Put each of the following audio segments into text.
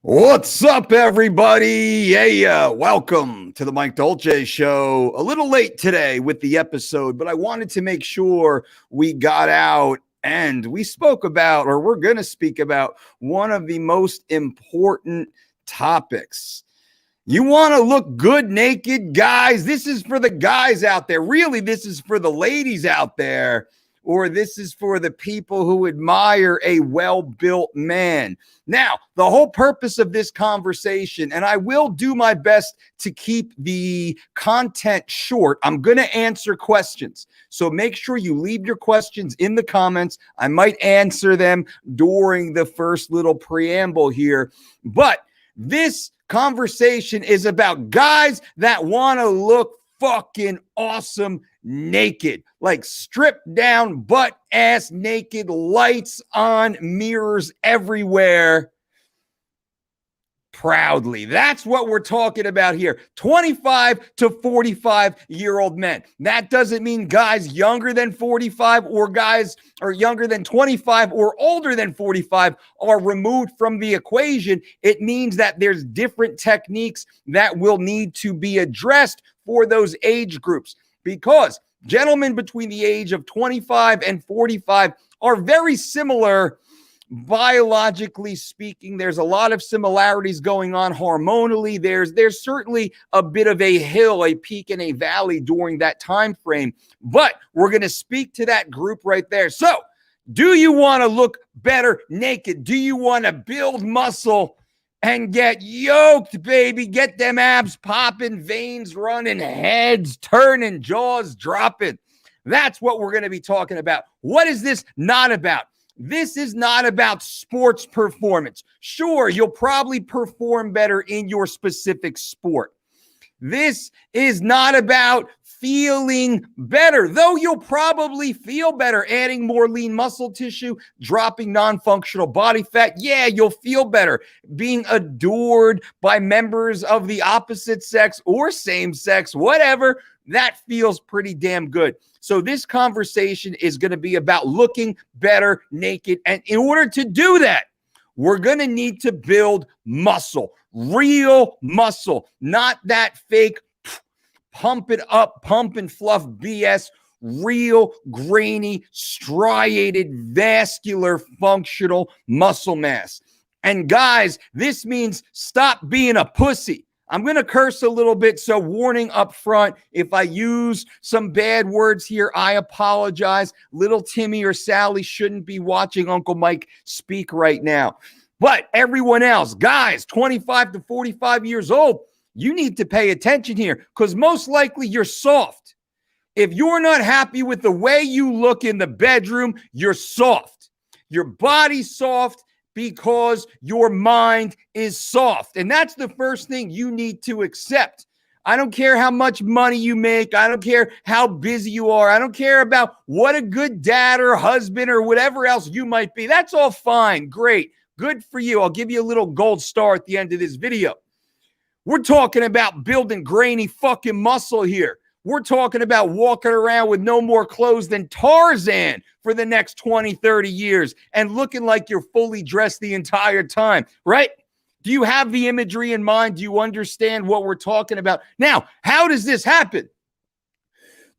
What's up, everybody? Yeah, welcome to the Mike DOLCE show. A little late today with the episode, but I wanted to make sure we got out and we spoke about, or we're going to speak about, one of the most important topics. You want to look good naked, guys? This is for the guys out there. Really, this is for the ladies out there, or this is for the people who admire a well-built man. Now, the whole purpose of this conversation, and I will do my best to keep the content short. I'm going to answer questions. So make sure you leave your questions in the comments. I might answer them during the first little preamble here. But this conversation is about guys that want to look fucking awesome naked, like stripped down, butt ass naked, lights on, mirrors everywhere, proudly. That's what we're talking about here. 25 to 45-year-old men. That doesn't mean guys younger than 45 or guys or younger than 25 or older than 45 are removed from the equation. It means that there's different techniques that will need to be addressed for those age groups, because gentlemen between the age of 25 and 45 are very similar biologically speaking. There's a lot of similarities going on hormonally. There's certainly a bit of a hill, a peak and a valley during that time frame, but we're going to speak to that group right there. So do you want to look better naked? Do you want to build muscle and get yoked, baby? Get them abs popping, veins running, heads turning, jaws dropping. That's what we're going to be talking about. What is this not about? This is not about sports performance. Sure, you'll probably perform better in your specific sport. This is not about feeling better, though you'll probably feel better adding more lean muscle tissue, dropping non-functional body fat. Yeah, you'll feel better being adored by members of the opposite sex or same sex, whatever. That feels pretty damn good. So this conversation is going to be about looking better naked. And in order to do that, we're going to need to build muscle, real muscle, not that fake pump it up, pump and fluff BS, real grainy, striated, vascular, functional muscle mass. And guys, this means stop being a pussy. I'm going to curse a little bit, so warning up front. If I use some bad words here, I apologize. Little Timmy or Sally shouldn't be watching Uncle Mike speak right now. But everyone else, guys, 25 to 45 years old, you need to pay attention here, because most likely you're soft. If you're not happy with the way you look in the bedroom, you're soft. Your body's soft because your mind is soft. And that's the first thing you need to accept. I don't care how much money you make. I don't care how busy you are. I don't care about what a good dad or husband or whatever else you might be. That's all fine. Great. Good for you. I'll give you a little gold star at the end of this video. We're talking about building grainy fucking muscle here. We're talking about walking around with no more clothes than Tarzan for the next 20, 30 years and looking like you're fully dressed the entire time, right? Do you have the imagery in mind? Do you understand what we're talking about? Now, how does this happen?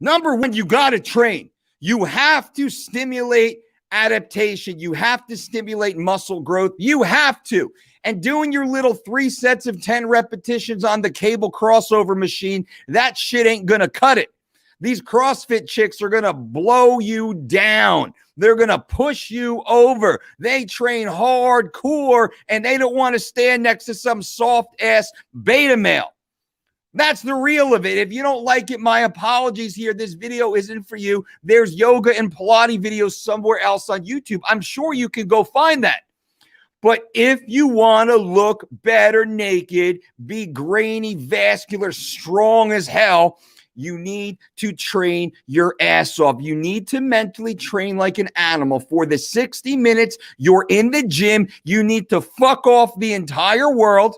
Number one, you got to train. You have to stimulate adaptation. You have to stimulate muscle growth. You have to. And doing your little 3 sets of 10 repetitions on the cable crossover machine, that shit ain't going to cut it. These CrossFit chicks are going to blow you down. They're going to push you over. They train hardcore, and they don't want to stand next to some soft-ass beta male. That's the real of it. If you don't like it, my apologies here. This video isn't for you. There's yoga and Pilates videos somewhere else on YouTube. I'm sure you can go find that. But if you want to look better naked, be grainy, vascular, strong as hell, you need to train your ass off. You need to mentally train like an animal. For the 60 minutes you're in the gym, you need to fuck off the entire world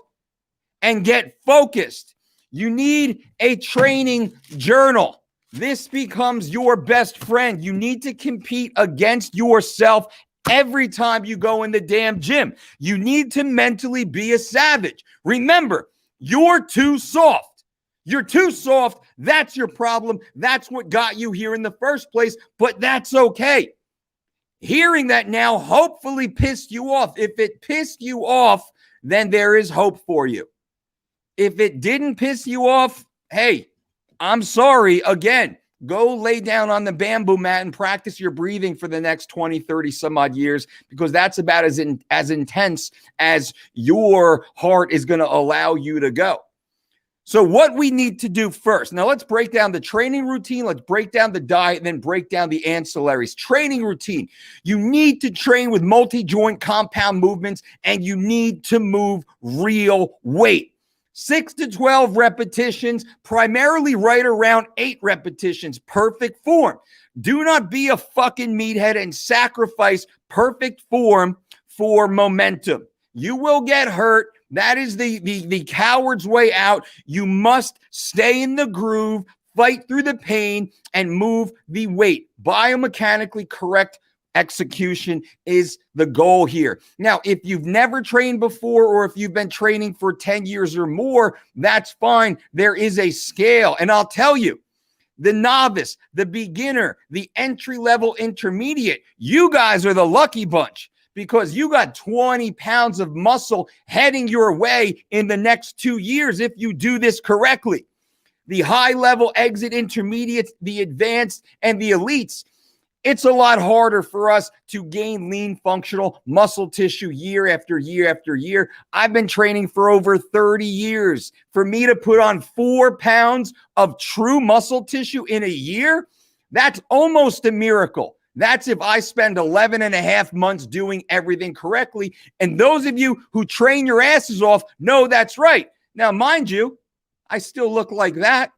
and get focused. You need a training journal. This becomes your best friend. You need to compete against yourself every time you go in the damn gym. You need to mentally be a savage. Remember, you're too soft. You're too soft. That's your problem. That's what got you here in the first place, but that's okay. Hearing that now hopefully pissed you off. If it pissed you off, then there is hope for you. If it didn't piss you off, hey, I'm sorry. Again, go lay down on the bamboo mat and practice your breathing for the next 20, 30 some odd years, because that's about as intense as your heart is going to allow you to go. So what we need to do first, now let's break down the training routine, let's break down the diet, and then break down the ancillaries. Training routine, you need to train with multi-joint compound movements, and you need to move real weight. 6 to 12 repetitions, primarily right around 8 repetitions, perfect form. Do not be a fucking meathead and sacrifice perfect form for momentum. You will get hurt. That is the coward's way out. You must stay in the groove, fight through the pain, and move the weight. Biomechanically correct execution is the goal here. Now, if you've never trained before, or if you've been training for 10 years or more, that's fine. There is a scale. And I'll tell you, the novice, the beginner, the entry-level intermediate, you guys are the lucky bunch, because you got 20 pounds of muscle heading your way in the next 2 years if you do this correctly. The high-level exit intermediates, the advanced, and the elites, it's a lot harder for us to gain lean functional muscle tissue year after year after year. I've been training for over 30 years. For me to put on 4 pounds of true muscle tissue in a year, that's almost a miracle. That's if I spend 11 and a half months doing everything correctly. And those of you who train your asses off know that's right. Now, mind you, I still look like that,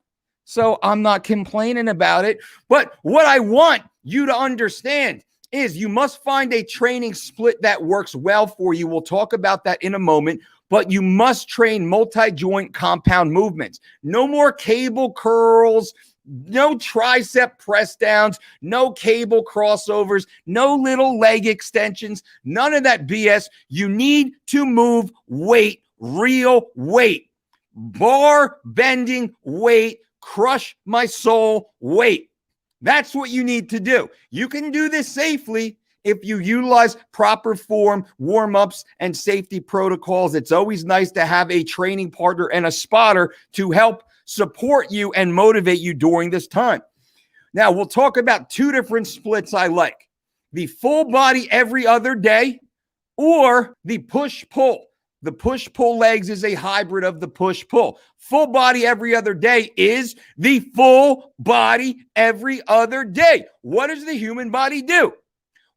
so I'm not complaining about it. But what I want you to understand is you must find a training split that works well for you. We'll talk about that in a moment. But you must train multi-joint compound movements. No more cable curls, no tricep press downs, no cable crossovers, no little leg extensions, none of that BS. You need to move weight, real weight, bar bending weight, crush my soul weight. That's what you need to do. You can do this safely if you utilize proper form, warm-ups, and safety protocols. It's always nice to have a training partner and a spotter to help support you and motivate you during this time. Now, we'll talk about 2 different splits I like. The full body every other day, or the push-pull. The push-pull legs is a hybrid of the push-pull. Full body every other day is the full body every other day. What does the human body do?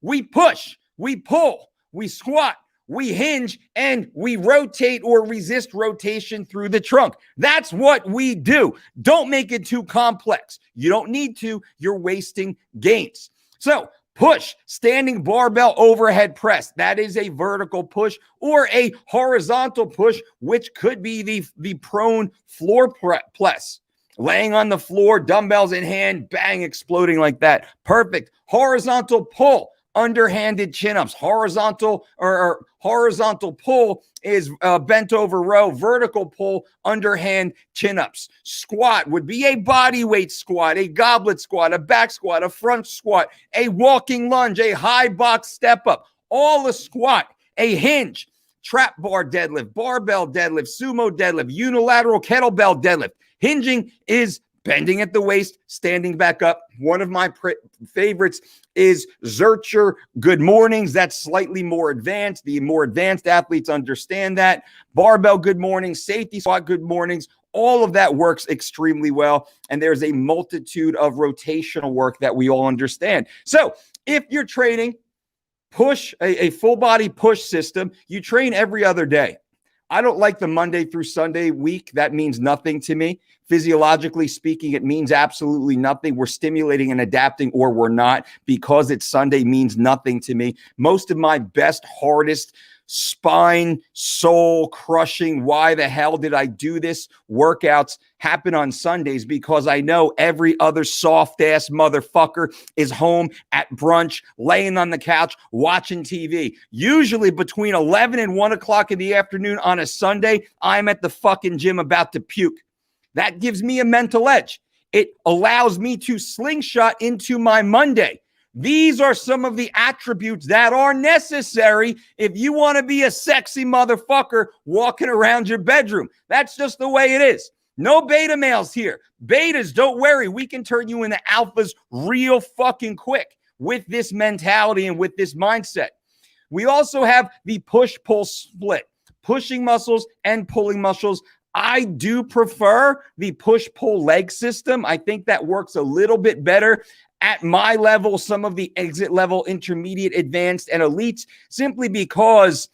We push, we pull, we squat, we hinge, and we rotate or resist rotation through the trunk. That's what we do. Don't make it too complex. You don't need to. You're wasting gains. So push, standing barbell overhead press. That is a vertical push, or a horizontal push, which could be the prone floor press. Laying on the floor, dumbbells in hand, bang, exploding like that. Perfect. Horizontal pull, underhanded chin-ups. Horizontal pull is bent over row. Vertical pull, underhand chin-ups. Squat would be a body weight squat, a goblet squat, a back squat, a front squat, a walking lunge, a high box step up. All a squat, a hinge, trap bar deadlift, barbell deadlift, sumo deadlift, unilateral kettlebell deadlift. Hinging is bending at the waist, standing back up. One of my favorites is Zercher Good Mornings. That's slightly more advanced. The more advanced athletes understand that. Barbell Good Mornings, safety squat Good Mornings. All of that works extremely well. And there's a multitude of rotational work that we all understand. So if you're training push, a full body push system, you train every other day. I don't like the Monday through Sunday week. That means nothing to me. Physiologically speaking, it means absolutely nothing. We're stimulating and adapting, or we're not. Because it's Sunday means nothing to me. Most of my best, hardest spine, soul crushing, why the hell did I do this? Workouts happen on Sundays because I know every other soft ass motherfucker is home at brunch, laying on the couch, watching TV. Usually between 11 and 1 o'clock in the afternoon on a Sunday, I'm at the fucking gym about to puke. That gives me a mental edge. It allows me to slingshot into my Monday. These are some of the attributes that are necessary if you want to be a sexy motherfucker walking around your bedroom. That's just the way it is. No beta males here. Betas, don't worry. We can turn you into alphas real fucking quick with this mentality and with this mindset. We also have the push-pull split, pushing muscles and pulling muscles. I do prefer the push-pull leg system. I think that works a little bit better at my level, some of the exit level, intermediate, advanced, and elites, simply because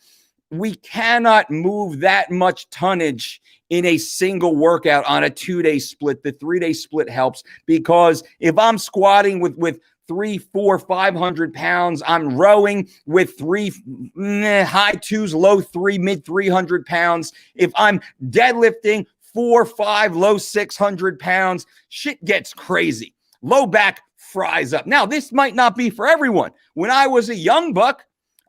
we cannot move that much tonnage in a single workout on a 2-day split. The 3-day split helps because if I'm squatting with 300, 400, 500 pounds, I'm rowing with high 2s, low 3, mid 300 pounds. If I'm deadlifting 4, 5, low 600 pounds, shit gets crazy. Low back fries up. Now, this might not be for everyone. When I was a young buck,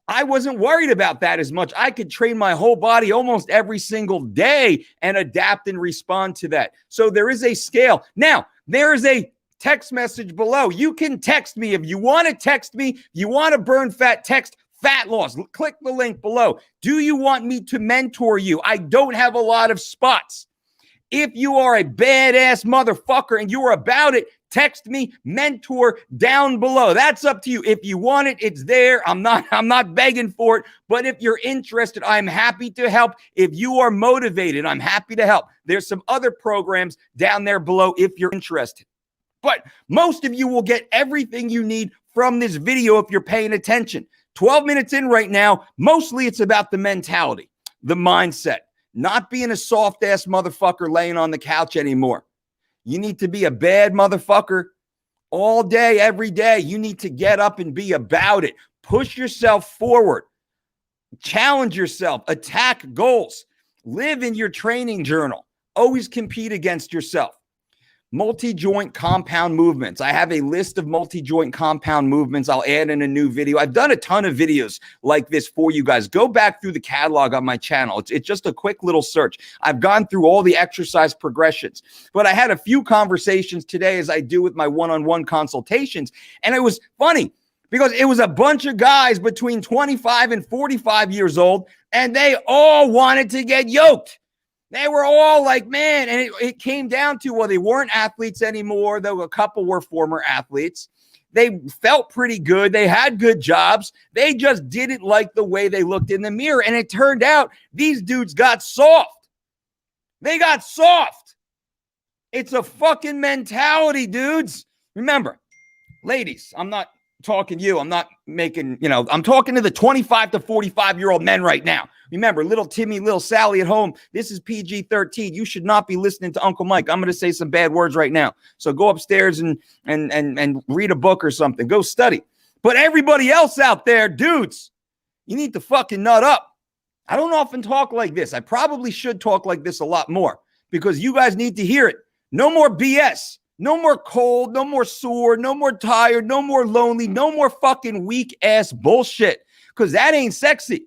I wasn't worried about that as much. I could train my whole body almost every single day and adapt and respond to that. So there is a scale. Now, there is a text message below. You can text me if you want to text me. If you want to burn fat, text fat loss. Click the link below. Do you want me to mentor you? I don't have a lot of spots. If you are a badass motherfucker and you're about it, text me mentor down below. That's up to you. If you want it, it's there. I'm not begging for it, but if you're interested, I'm happy to help. If you are motivated, I'm happy to help. There's some other programs down there below if you're interested. But most of you will get everything you need from this video if you're paying attention. 12 minutes in right now, mostly it's about the mentality, the mindset, not being a soft-ass motherfucker laying on the couch anymore. You need to be a bad motherfucker all day, every day. You need to get up and be about it. Push yourself forward. Challenge yourself. Attack goals. Live in your training journal. Always compete against yourself. Multi-joint compound movements. I have a list of multi-joint compound movements. I'll add in a new video. I've done a ton of videos like this for you guys. Go back through the catalog on my channel. It's just a quick little search. I've gone through all the exercise progressions, but I had a few conversations today as I do with my one-on-one consultations. And it was funny because it was a bunch of guys between 25 and 45 years old, and they all wanted to get yoked. They were all like, man, and it came down to, well, they weren't athletes anymore, though a couple were former athletes. They felt pretty good. They had good jobs. They just didn't like the way they looked in the mirror. And it turned out these dudes got soft. They got soft. It's a fucking mentality, dudes. Remember, ladies, I'm not talking to you. I'm not making, I'm talking to the 25 to 45-year-old men right now. Remember, little Timmy, little Sally at home, this is PG-13. You should not be listening to Uncle Mike. I'm going to say some bad words right now. So go upstairs and read a book or something. Go study. But everybody else out there, dudes, you need to fucking nut up. I don't often talk like this. I probably should talk like this a lot more because you guys need to hear it. No more BS. No more cold. No more sore. No more tired. No more lonely. No more fucking weak ass bullshit because that ain't sexy.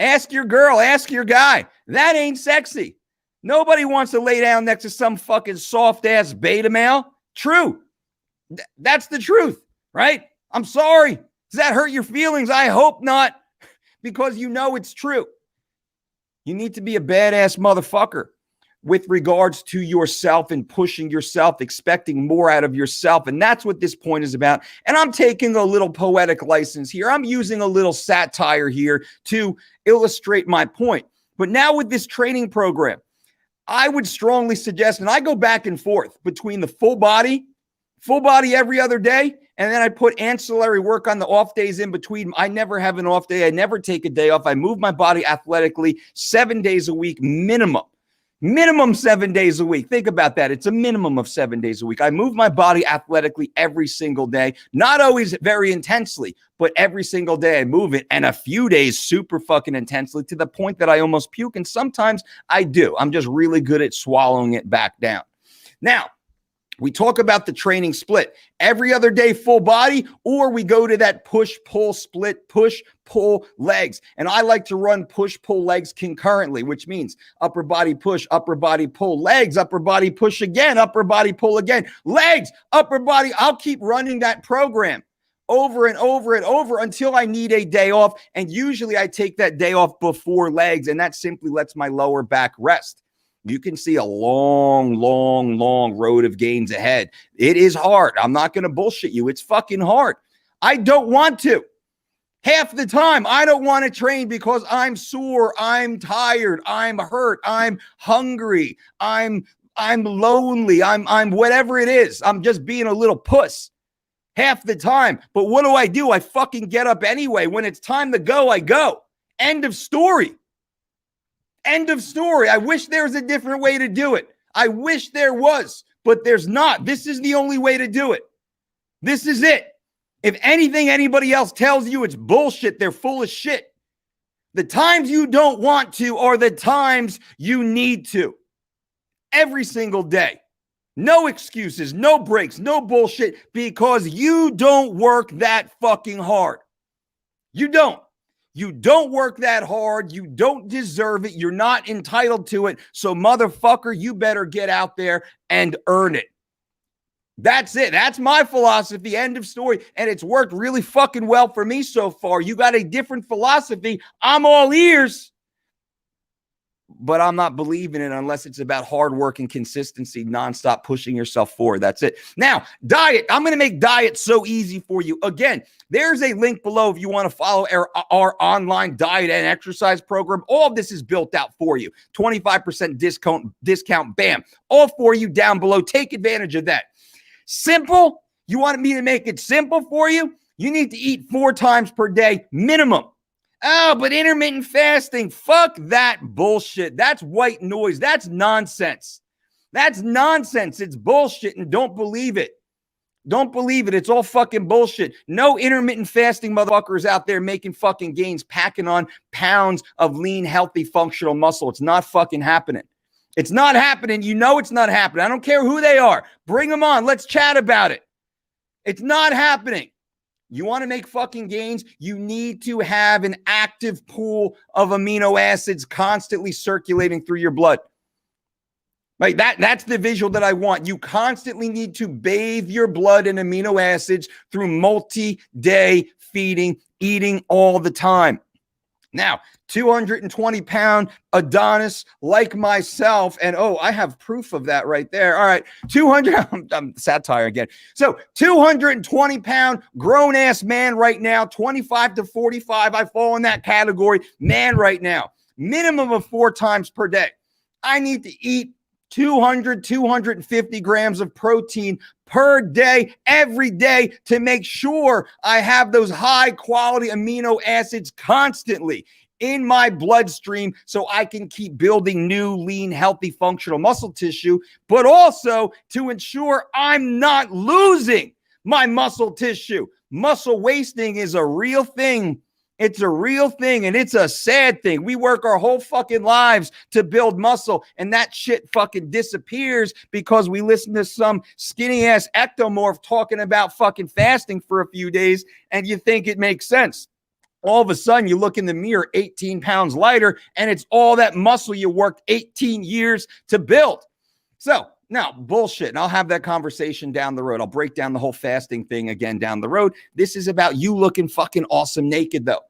Ask your girl, ask your guy. That ain't sexy. Nobody wants to lay down next to some fucking soft-ass beta male. True. That's the truth, right? I'm sorry. Does that hurt your feelings? I hope not, because you know it's true. You need to be a badass motherfucker with regards to yourself and pushing yourself, expecting more out of yourself. And that's what this point is about. And I'm taking a little poetic license here. I'm using a little satire here to illustrate my point. But now with this training program, I would strongly suggest, and I go back and forth between the full body every other day, and then I put ancillary work on the off days in between. I never have an off day. I never take a day off. I move my body athletically 7 days a week minimum. Minimum 7 days a week. Think about that. It's a minimum of 7 days a week. I move my body athletically every single day, not always very intensely, but every single day I move it, and a few days super fucking intensely to the point that I almost puke. And sometimes I do. I'm just really good at swallowing it back down. Now, we talk about the training split every other day, full body, or we go to that push, pull, split, push, pull legs. And I like to run push, pull legs concurrently, which means upper body push, upper body pull, legs, upper body push again, upper body pull again, legs, upper body. I'll keep running that program over and over and over until I need a day off. And usually I take that day off before legs, and that simply lets my lower back rest. You can see a long, long, long road of gains ahead. It is hard. I'm not going to bullshit you. It's fucking hard. I don't want to. Half the time, I don't want to train because I'm sore, I'm tired, I'm hurt, I'm hungry, I'm lonely, I'm whatever it is. I'm just being a little puss half the time. But what do? I fucking get up anyway. When it's time to go, I go. End of story. End of story. I wish there was a different way to do it. I wish there was, but there's not. This is the only way to do it. This is it. If anything anybody else tells you it's bullshit, they're full of shit. The times you don't want to are the times you need to. Every single day. No excuses, no breaks, no bullshit, because you don't work that fucking hard. You don't. You don't work that hard. You don't deserve it. You're not entitled to it. So, motherfucker, you better get out there and earn it. That's it. That's my philosophy. End of story. And it's worked really fucking well for me so far. You got a different philosophy. I'm all ears. But I'm not believing it unless it's about hard work and consistency, nonstop pushing yourself forward. That's it. Now, diet. I'm going to make diet so easy for you. Again, there's a link below if you want to follow our online diet and exercise program. All of this is built out for you. 25% discount, bam. All for you down below. Take advantage of that. Simple. You want me to make it simple for you? You need to eat 4 times per day minimum. Oh, but intermittent fasting, fuck that bullshit. That's white noise. That's nonsense. That's nonsense. It's bullshit, and don't believe it. Don't believe it. It's all fucking bullshit. No intermittent fasting motherfuckers out there making fucking gains, packing on pounds of lean, healthy, functional muscle. It's not fucking happening. It's not happening. You know it's not happening. I don't care who they are. Bring them on. Let's chat about it. It's not happening. You want to make fucking gains? You need to have an active pool of amino acids constantly circulating through your blood. Like that's the visual that I want. You constantly need to bathe your blood in amino acids through multi-day feeding, eating all the time. Now, 220-pound Adonis like myself, and oh, I have proof of that right there. All right, 200, I'm satire again. So 220-pound grown-ass man right now, 25 to 45, I fall in that category, man right now. Minimum of 4 times per day. I need to eat 250 grams of protein per day, every day, to make sure I have those high quality amino acids constantly in my bloodstream so I can keep building new, lean, healthy, functional muscle tissue, but also to ensure I'm not losing my muscle tissue. Muscle wasting is a real thing. It's a real thing, and it's a sad thing. We work our whole fucking lives to build muscle, and that shit fucking disappears because we listen to some skinny-ass ectomorph talking about fucking fasting for a few days, and you think it makes sense. All of a sudden, you look in the mirror 18 pounds lighter, and it's all that muscle you worked 18 years to build. So, now, bullshit, and I'll have that conversation down the road. I'll break down the whole fasting thing again down the road. This is about you looking fucking awesome naked, though.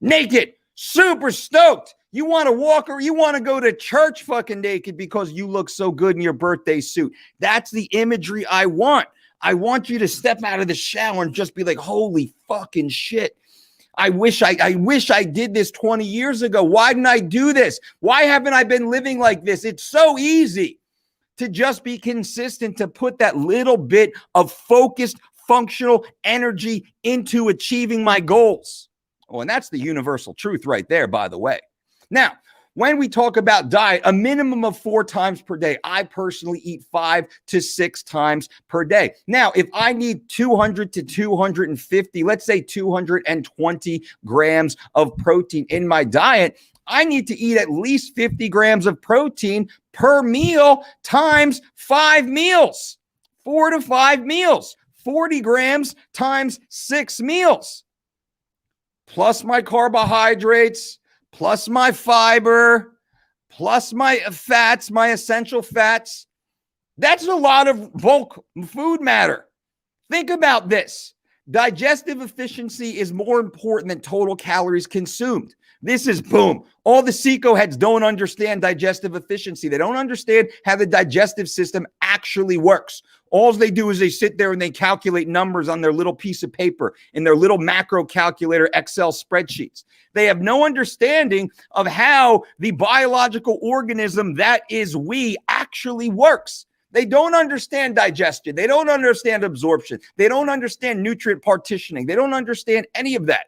Naked, super stoked. You want to walk or you want to go to church fucking naked because you look so good in your birthday suit. That's the imagery I want. I want you to step out of the shower and just be like, holy fucking shit. I wish I did this 20 years ago. Why didn't I do this? Why haven't I been living like this? It's so easy to just be consistent, to put that little bit of focused, functional energy into achieving my goals. Oh, and that's the universal truth right there, by the way. Now, When we talk about diet, a minimum of 4 times per day. I personally eat 5 to 6 times per day. Now, if I need 200 to 250, let's say 220 grams of protein in my diet, I need to eat at least 50 grams of protein per meal times 5 meals, 4 to 5 meals, 40 grams times 6 meals, plus my carbohydrates, plus my fiber, plus my fats, my essential fats. That's a lot of bulk food matter. Think about this. Digestive efficiency is more important than total calories consumed. This is boom. All the Seco heads don't understand digestive efficiency. They don't understand how the digestive system actually works. All they do is they sit there and they calculate numbers on their little piece of paper in their little macro calculator Excel spreadsheets. They have no understanding of how the biological organism that is we actually works. They don't understand digestion. They don't understand absorption. They don't understand nutrient partitioning. They don't understand any of that.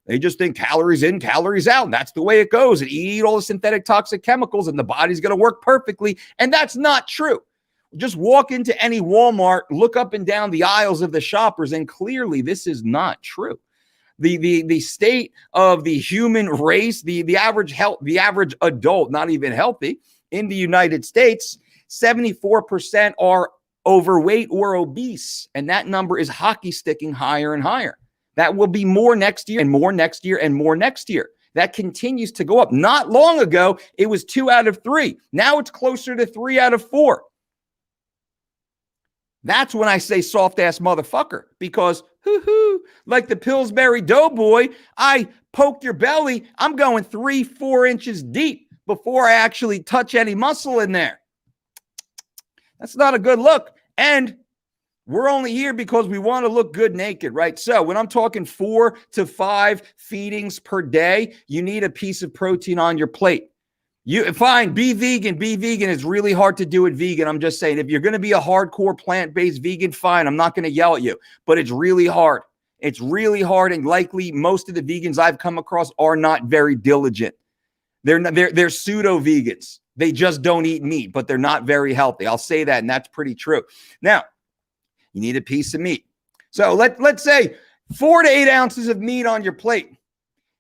They just think calories in, calories out. And that's the way it goes. And eat all the synthetic toxic chemicals and the body's going to work perfectly. And that's not true. Just walk into any Walmart, look up and down the aisles of the shoppers, and clearly this is not true. The state of the human race, the average adult, not even healthy, in the United States, 74% are overweight or obese. And that number is hockey sticking higher and higher. That will be more next year and more next year and more next year. That continues to go up. Not long ago, it was 2 out of 3. Now it's closer to 3 out of 4. That's when I say soft ass motherfucker, because like the Pillsbury Doughboy, I poke your belly. I'm going 3-4 inches deep before I actually touch any muscle in there. That's not a good look. And we're only here because we want to look good naked, right? So when I'm talking 4 to 5 feedings per day, you need a piece of protein on your plate. Fine, be vegan. Be vegan. It's really hard to do it vegan. I'm just saying, if you're going to be a hardcore plant-based vegan, fine. I'm not going to yell at you, but it's really hard. It's really hard, and likely most of the vegans I've come across are not very diligent. They're pseudo-vegans. They just don't eat meat, but they're not very healthy. I'll say that, and that's pretty true. Now, you need a piece of meat. So let's say 4 to 8 ounces of meat on your plate,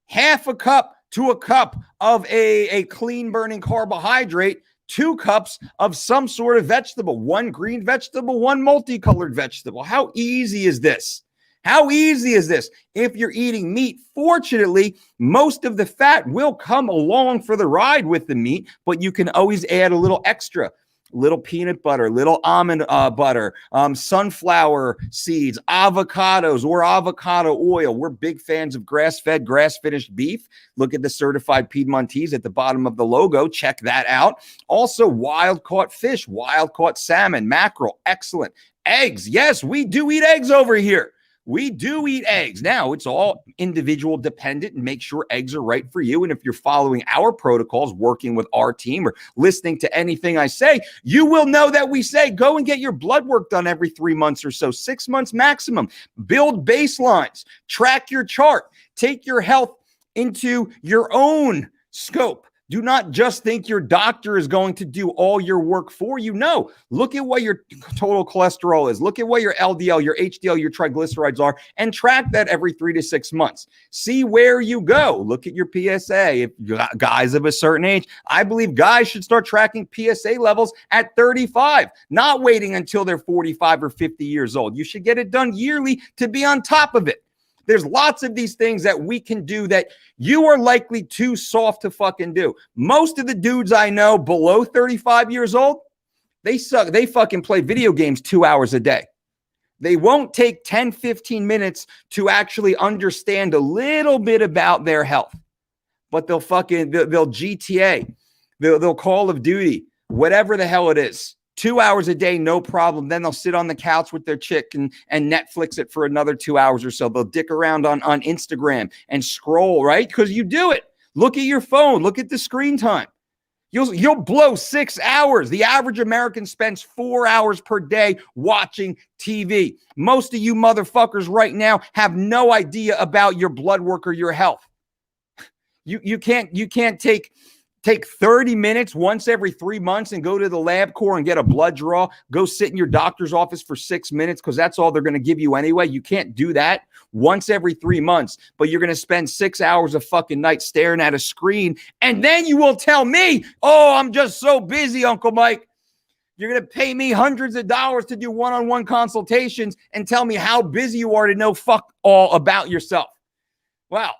half a cup to a cup of a clean burning carbohydrate, 2 cups of some sort of vegetable, 1 green vegetable, 1 multicolored vegetable. How easy is this? How easy is this? If you're eating meat, fortunately, most of the fat will come along for the ride with the meat, but you can always add a little extra. Little peanut butter, little almond butter, sunflower seeds, avocados, or avocado oil. We're big fans of grass-fed, grass-finished beef. Look at the certified Piedmontese at the bottom of the logo. Check that out. Also, wild-caught fish, wild-caught salmon, mackerel. Excellent. Eggs. Yes, we do eat eggs over here. We do eat eggs. Now, it's all individual dependent, and make sure eggs are right for you. And if you're following our protocols, working with our team, or listening to anything I say, you will know that we say go and get your blood work done every 3 months or so, 6 months maximum. Build baselines, track your chart, take your health into your own scope. Do not just think your doctor is going to do all your work for you. No, look at what your total cholesterol is. Look at what your LDL, your HDL, your triglycerides are, and track that every 3 to 6 months. See where you go. Look at your PSA. If guys of a certain age, I believe guys should start tracking PSA levels at 35, not waiting until they're 45 or 50 years old. You should get it done yearly to be on top of it. There's lots of these things that we can do that you are likely too soft to fucking do. Most of the dudes I know below 35 years old, they suck. They fucking play video games 2 hours a day. They won't take 10, 15 minutes to actually understand a little bit about their health. But they'll GTA, they'll Call of Duty, whatever the hell it is. 2 hours a day, no problem. Then they'll sit on the couch with their chick and Netflix it for another 2 hours or so. They'll dick around on Instagram and scroll, right? Because you do it. Look at your phone. Look at the screen time. You'll blow 6 hours. The average American spends 4 hours per day watching TV. Most of you motherfuckers right now have no idea about your blood work or your health. You can't take Take 30 minutes once every 3 months and go to the LabCorp and get a blood draw. Go sit in your doctor's office for 6 minutes because that's all they're going to give you anyway. You can't do that once every 3 months, but you're going to spend 6 hours a fucking night staring at a screen. And then you will tell me, oh, I'm just so busy, Uncle Mike. You're going to pay me hundreds of dollars to do one-on-one consultations and tell me how busy you are to know fuck all about yourself. Well,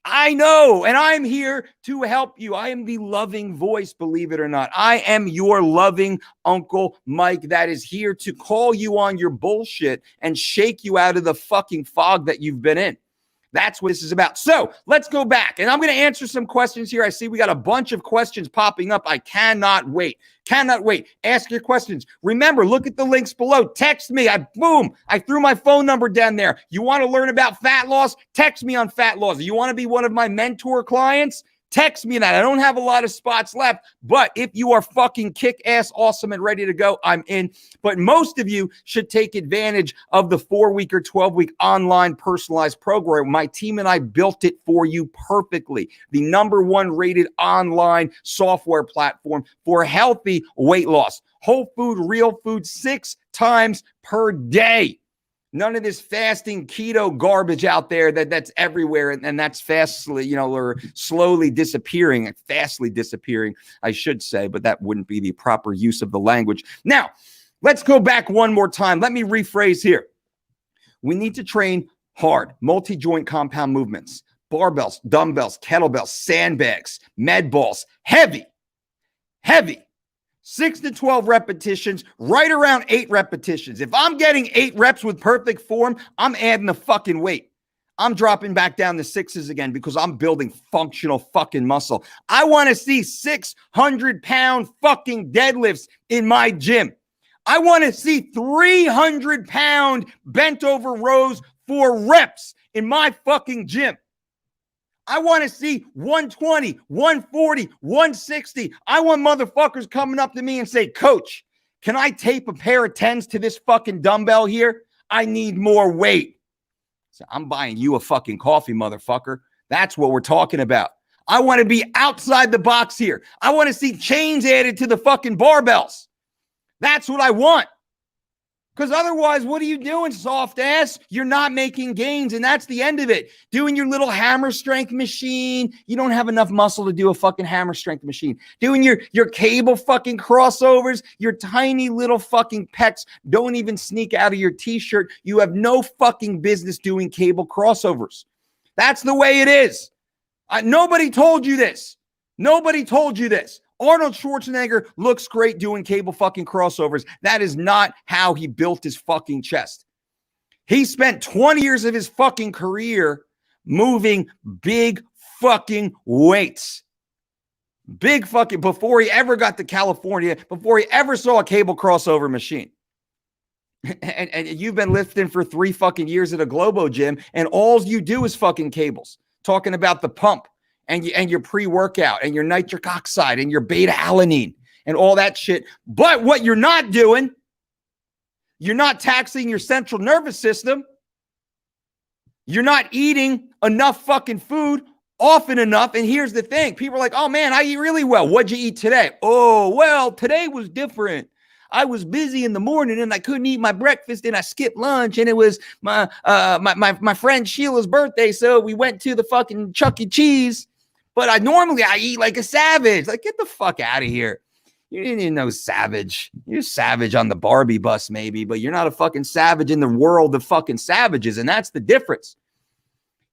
I know, and I'm here to help you. I am the loving voice, believe it or not. I am your loving Uncle Mike that is here to call you on your bullshit and shake you out of the fucking fog that you've been in. That's what this is about. So let's go back, and I'm going to answer some questions here. I see we got a bunch of questions popping up. I cannot wait. Cannot wait. Ask your questions. Remember, look at the links below. Text me. I threw my phone number down there. You want to learn about fat loss? Text me on fat loss. You want to be one of my mentor clients? Text me that. I don't have a lot of spots left, but if you are fucking kick-ass awesome and ready to go, I'm in. But most of you should take advantage of the 4-week or 12-week online personalized program. My team and I built it for you perfectly. The #1 rated online software platform for healthy weight loss. Whole food, real food, 6 times per day. None of this fasting keto garbage out there that's everywhere and that's fastly, or slowly disappearing, fastly disappearing, I should say, but that wouldn't be the proper use of the language. Now, let's go back one more time. Let me rephrase here. We need to train hard, multi-joint compound movements, barbells, dumbbells, kettlebells, sandbags, med balls, heavy. 6 to 12 repetitions, right around 8 repetitions. If I'm getting 8 reps with perfect form, I'm adding the fucking weight. I'm dropping back down to 6s again because I'm building functional fucking muscle. I want to see 600-pound fucking deadlifts in my gym. I want to see 300-pound bent over rows for reps in my fucking gym. I want to see 120, 140, 160. I want motherfuckers coming up to me and say, Coach, can I tape a pair of 10s to this fucking dumbbell here? I need more weight. So I'm buying you a fucking coffee, motherfucker. That's what we're talking about. I want to be outside the box here. I want to see chains added to the fucking barbells. That's what I want. Because otherwise, what are you doing, soft ass? You're not making gains, and that's the end of it. Doing your little hammer strength machine. You don't have enough muscle to do a fucking hammer strength machine. Doing your cable fucking crossovers, your tiny little fucking pecs don't even sneak out of your t-shirt. You have no fucking business doing cable crossovers. That's the way it is. Nobody told you this. Nobody told you this. Arnold Schwarzenegger looks great doing cable fucking crossovers. That is not how he built his fucking chest. He spent 20 years of his fucking career moving big fucking weights. Big fucking, before he ever got to California, before he ever saw a cable crossover machine. And you've been lifting for 3 fucking years at a Globo gym, and all you do is fucking cables. Talking about the pump. And your pre-workout and your nitric oxide and your beta-alanine and all that shit. But what you're not doing, you're not taxing your central nervous system. You're not eating enough fucking food often enough. And here's the thing. People are like, oh, man, I eat really well. What'd you eat today? Oh, well, today was different. I was busy in the morning and I couldn't eat my breakfast and I skipped lunch and it was my friend Sheila's birthday. So we went to the fucking Chuck E. Cheese. But I eat like a savage. Like, get the fuck out of here. You didn't even know savage. You're savage on the Barbie bus maybe, but you're not a fucking savage in the world of fucking savages. And that's the difference.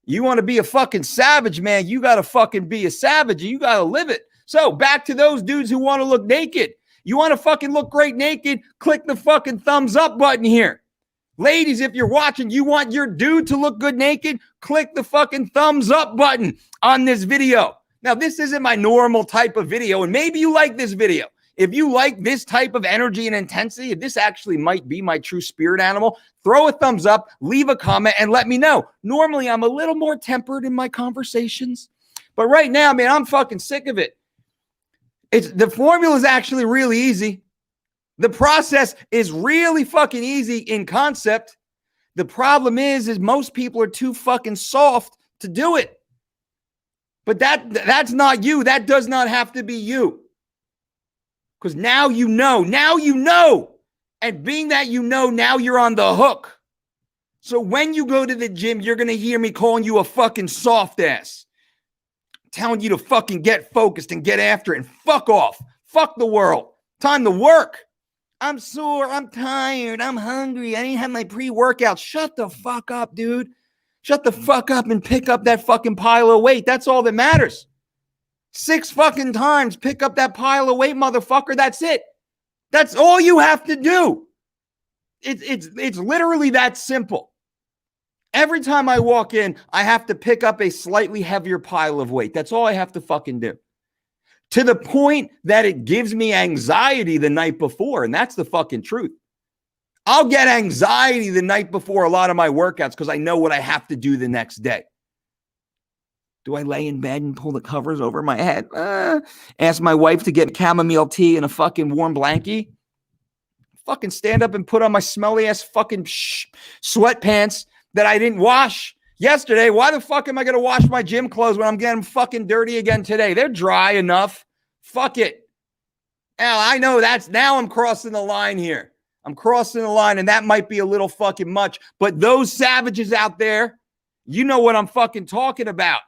You want to be a fucking savage, man. You got to fucking be a savage and you got to live it. So back to those dudes who want to look naked. You want to fucking look great naked? Click the fucking thumbs up button here. Ladies, if you're watching, you want your dude to look good naked? Click the fucking thumbs up button on this video. Now, this isn't my normal type of video, and maybe you like this video. If you like this type of energy and intensity, if this actually might be my true spirit animal, throw a thumbs up, leave a comment, and let me know. Normally, I'm a little more tempered in my conversations, but right now, man, I'm fucking sick of it. The formula is actually really easy. The process is really fucking easy in concept. The problem is most people are too fucking soft to do it. But that's not you. That does not have to be you. Because now you know. Now you know. And being that you know, now you're on the hook. So when you go to the gym, you're going to hear me calling you a fucking soft ass. Telling you to fucking get focused and get after it and fuck off. Fuck the world. Time to work. I'm sore. I'm tired. I'm hungry. I didn't have my pre-workout. Shut the fuck up, dude. Shut the fuck up and pick up that fucking pile of weight. That's all that matters. 6 fucking times, pick up that pile of weight, motherfucker. That's it. That's all you have to do. It's literally that simple. Every time I walk in, I have to pick up a slightly heavier pile of weight. That's all I have to fucking do. To the point that it gives me anxiety the night before. And that's the fucking truth. I'll get anxiety the night before a lot of my workouts because I know what I have to do the next day. Do I lay in bed and pull the covers over my head? Ask my wife to get chamomile tea and a fucking warm blankie? Fucking stand up and put on my smelly ass fucking sweatpants that I didn't wash yesterday. Why the fuck am I going to wash my gym clothes when I'm getting fucking dirty again today? They're dry enough. Fuck it. Now I know now I'm crossing the line here. I'm crossing the line, and that might be a little fucking much. But those savages out there, you know what I'm fucking talking about.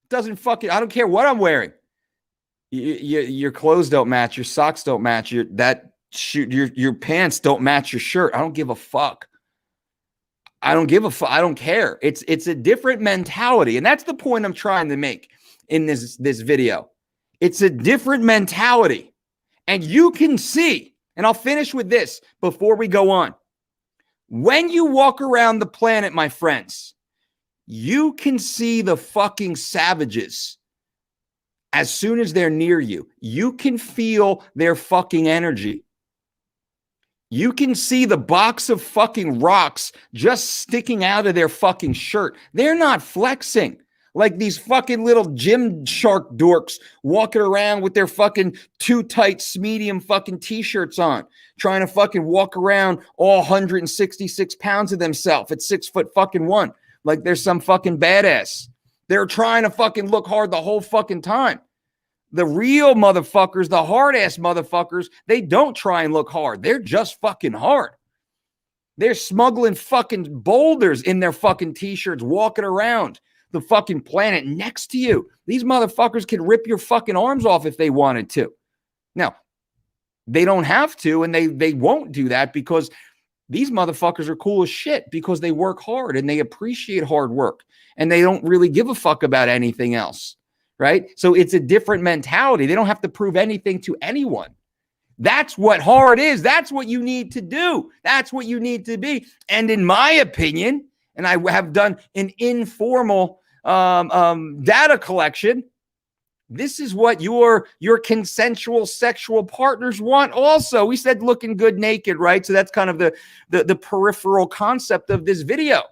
Doesn't fucking, I don't care what I'm wearing. Your clothes don't match. Your socks don't match. Your pants don't match your shirt. I don't give a fuck. I don't give a fuck. I don't care. It's a different mentality. And that's the point I'm trying to make in this video. It's a different mentality. And you can see, and I'll finish with this before we go on. When you walk around the planet, my friends, you can see the fucking savages as soon as they're near you. You can feel their fucking energy. You can see the box of fucking rocks just sticking out of their fucking shirt. They're not flexing like these fucking little gym shark dorks walking around with their fucking too tight medium fucking t-shirts on, trying to fucking walk around all 166 pounds of themselves at 6'1" like they're some fucking badass. They're trying to fucking look hard the whole fucking time. The real motherfuckers, the hard-ass motherfuckers, they don't try and look hard. They're just fucking hard. They're smuggling fucking boulders in their fucking t-shirts, walking around the fucking planet next to you. These motherfuckers can rip your fucking arms off if they wanted to. Now, they don't have to, and they won't do that because these motherfuckers are cool as shit because they work hard and they appreciate hard work and they don't really give a fuck about anything else, right? So it's a different mentality. They don't have to prove anything to anyone. That's what hard is. That's what you need to do. That's what you need to be. And in my opinion, and I have done an informal data collection, this is what your consensual sexual partners want also. We said looking good naked, right? So that's kind of the peripheral concept of this video.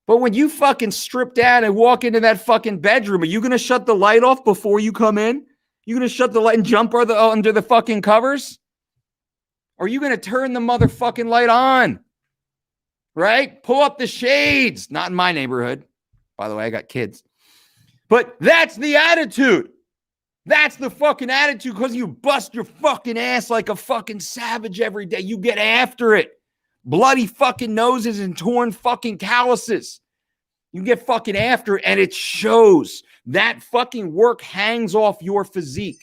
But when you fucking strip down and walk into that fucking bedroom, are you going to shut the light off before you come in? You going to shut the light and jump under the fucking covers? Or are you going to turn the motherfucking light on? Right? Pull up the shades. Not in my neighborhood. By the way, I got kids. But that's the attitude. That's the fucking attitude because you bust your fucking ass like a fucking savage every day. You get after it. Bloody fucking noses and torn fucking calluses. You get fucking after it and it shows. That fucking work hangs off your physique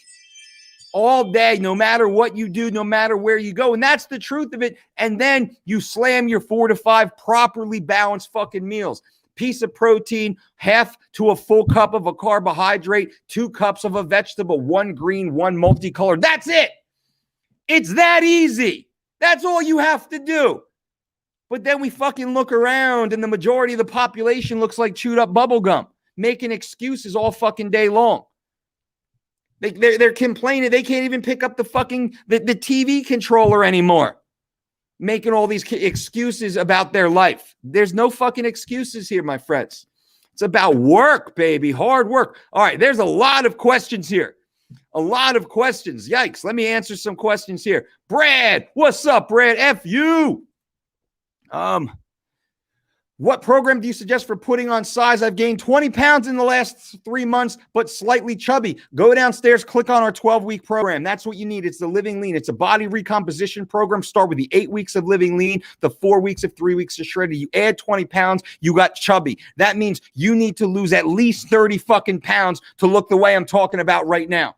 all day, no matter what you do, no matter where you go. And that's the truth of it. And then you slam your 4 to 5 properly balanced fucking meals. Piece of protein, half to a full cup of a carbohydrate, 2 cups of a vegetable, 1 green, 1 multicolored. That's it. It's that easy. That's all you have to do. But then we fucking look around and the majority of the population looks like chewed up bubble gum, making excuses all fucking day long. They're complaining. They can't even pick up the fucking the TV controller anymore. Making all these excuses about their life. There's no fucking excuses here, my friends. It's about work, baby. Hard work. All right, there's a lot of questions here. A lot of questions. Yikes. Let me answer some questions here. Brad, what's up, Brad? F you. What program do you suggest for putting on size? I've gained 20 pounds in the last 3 months, but slightly chubby. Go downstairs, click on our 12-week program. That's what you need. It's the Living Lean. It's a body recomposition program. Start with the 8 weeks of Living Lean, the 4 weeks of 3 weeks of shredded. You add 20 pounds, you got chubby. That means you need to lose at least 30 fucking pounds to look the way I'm talking about right now.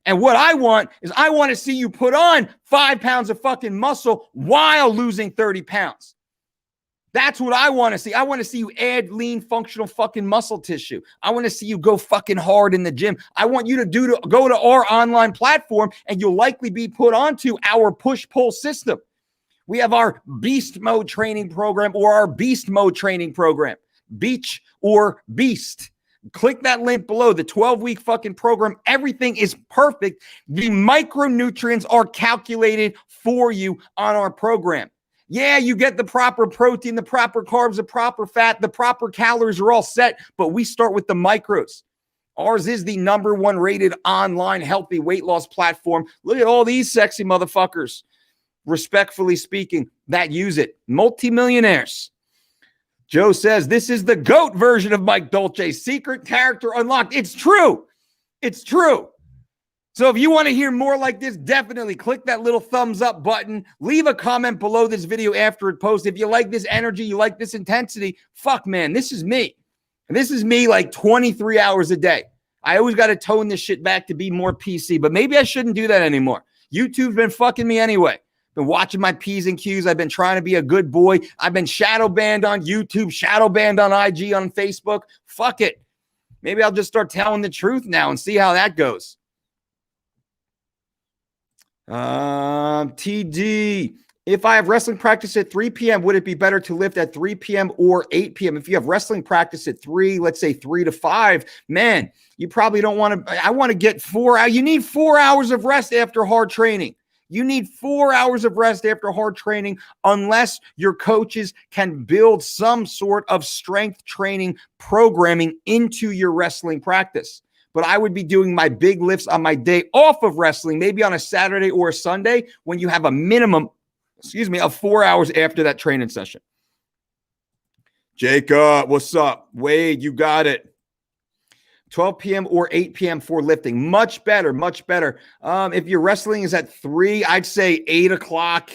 And what I want is I want to see you put on 5 pounds of fucking muscle while losing 30 pounds. That's what I want to see. I want to see you add lean, functional fucking muscle tissue. I want to see you go fucking hard in the gym. I want you to go to our online platform, and you'll likely be put onto our push-pull system. We have our beast mode training program or our beast mode training program. Beach or beast. Click that link below, the 12-week fucking program. Everything is perfect. The micronutrients are calculated for you on our program. Yeah, you get the proper protein, the proper carbs, the proper fat, the proper calories are all set, but we start with the micros. Ours is the #1 rated online healthy weight loss platform. Look at all these sexy motherfuckers, respectfully speaking, that use it. Multimillionaires. Joe says, this is the GOAT version of Mike Dolce. Secret character unlocked. It's true. It's true. So if you want to hear more like this, definitely click that little thumbs up button. Leave a comment below this video after it posts. If you like this energy, you like this intensity, fuck, man, this is me. And this is me like 23 hours a day. I always got to tone this shit back to be more PC, but maybe I shouldn't do that anymore. YouTube's been fucking me anyway. Been watching my P's and Q's. I've been trying to be a good boy. I've been shadow banned on YouTube, shadow banned on IG, on Facebook. Fuck it. Maybe I'll just start telling the truth now and see how that goes. TD, if I have wrestling practice at 3 p.m., would it be better to lift at 3 p.m. or 8 p.m.? If you have wrestling practice at 3, let's say 3 to 5, man, you probably don't want to. I want to get 4 hours. You need 4 hours of rest after hard training. You need 4 hours of rest after hard training, unless your coaches can build some sort of strength training programming into your wrestling practice. But I would be doing my big lifts on my day off of wrestling, maybe on a Saturday or a Sunday, when you have a minimum, of 4 hours after that training session. Jacob, what's up? Wade, you got it. 12 p.m. or 8 p.m. for lifting. Much better, much better. If your wrestling is at 3, I'd say 8 o'clock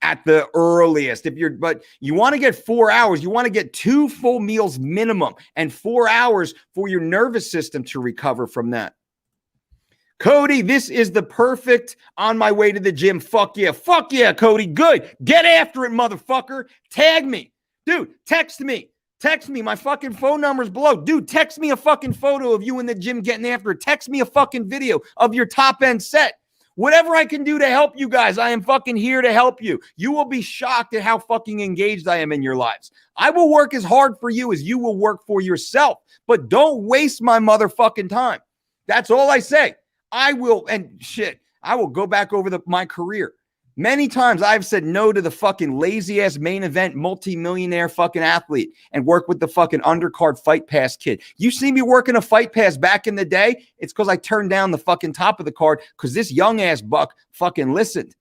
at the earliest. But you want to get 4 hours. You want to get 2 full meals minimum and 4 hours for your nervous system to recover from that. Cody, this is the perfect on my way to the gym. Fuck yeah. Fuck yeah, Cody. Good. Get after it, motherfucker. Tag me. Dude, text me. Text me. My fucking phone number is below. Dude, text me a fucking photo of you in the gym getting after it. Text me a fucking video of your top end set. Whatever I can do to help you guys, I am fucking here to help you. You will be shocked at how fucking engaged I am in your lives. I will work as hard for you as you will work for yourself, but don't waste my motherfucking time. That's all I say. I will go back over my career. Many times I've said no to the fucking lazy ass main event multi-millionaire fucking athlete and work with the fucking undercard fight pass kid. You see me working a fight pass back in the day, it's because I turned down the fucking top of the card because this young ass buck fucking listened.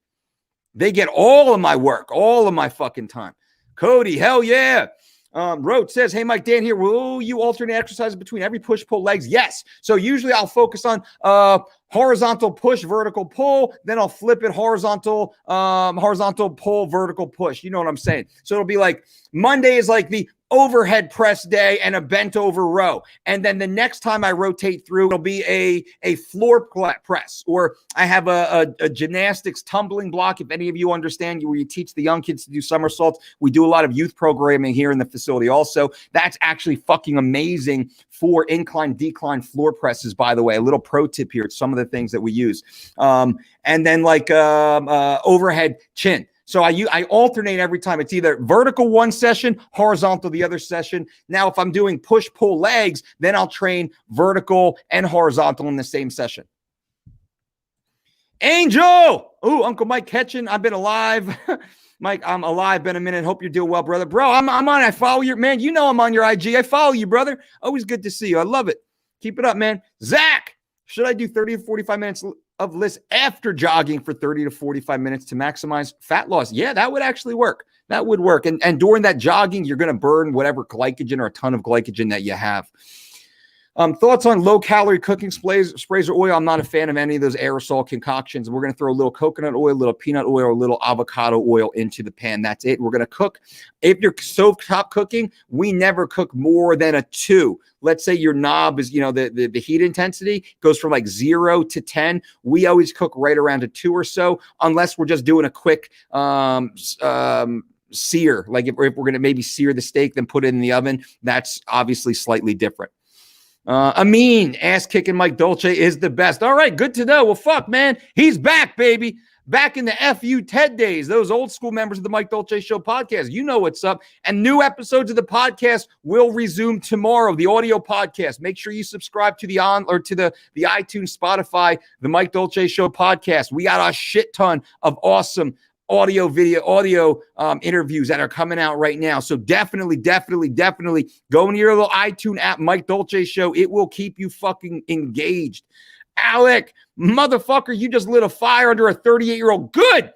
They get all of my work, all of my fucking time. Cody, hell yeah. Roach says, hey, Mike, Dan here. Will you alternate exercises between every push-pull legs? Yes. So usually I'll focus on horizontal push, vertical pull. Then I'll flip it horizontal pull, vertical push. You know what I'm saying? So it'll be like Monday is like the overhead press day and a bent over row. And then the next time I rotate through, it'll be a floor press, or I have a gymnastics tumbling block. If any of you understand, where you teach the young kids to do somersaults, we do a lot of youth programming here in the facility also. That's actually fucking amazing for incline, decline floor presses, by the way. A little pro tip here. It's some of the things that we use. And then like overhead chin. So I alternate every time. It's either vertical one session, horizontal the other session. Now, if I'm doing push-pull legs, then I'll train vertical and horizontal in the same session. Angel! Ooh, Uncle Mike Ketchin, I've been alive. Mike, I'm alive. Been a minute. Hope you're doing well, brother. Bro, I'm on. I follow your man. You know I'm on your IG. I follow you, brother. Always good to see you. I love it. Keep it up, man. Zach, should I do 30 to 45 minutes of list after jogging for 30 to 45 minutes to maximize fat loss. Yeah, that would actually work. That would work. And during that jogging, you're going to burn whatever glycogen or a ton of glycogen that you have. Thoughts on low-calorie cooking sprays or oil? I'm not a fan of any of those aerosol concoctions. We're going to throw a little coconut oil, a little peanut oil, a little avocado oil into the pan. That's it. We're going to cook. If you're stovetop cooking, we never cook more than a 2. Let's say your knob is, the heat intensity goes from like 0 to 10. We always cook right around a 2 or so, unless we're just doing a quick sear. Like if we're going to maybe sear the steak, then put it in the oven. That's obviously slightly different. Amin, ass-kicking Mike Dolce is the best. All right, good to know. Well, fuck, man. He's back, baby. Back in the FU TED days, those old school members of the Mike Dolce Show podcast. You know what's up. And new episodes of the podcast will resume tomorrow, the audio podcast. Make sure you subscribe to the iTunes, Spotify, the Mike Dolce Show podcast. We got a shit ton of awesome audio interviews that are coming out right now. So definitely go into your little iTunes app, Mike Dolce Show. It will keep you fucking engaged. Alec, motherfucker, you just lit a fire under a 38-year-old. Good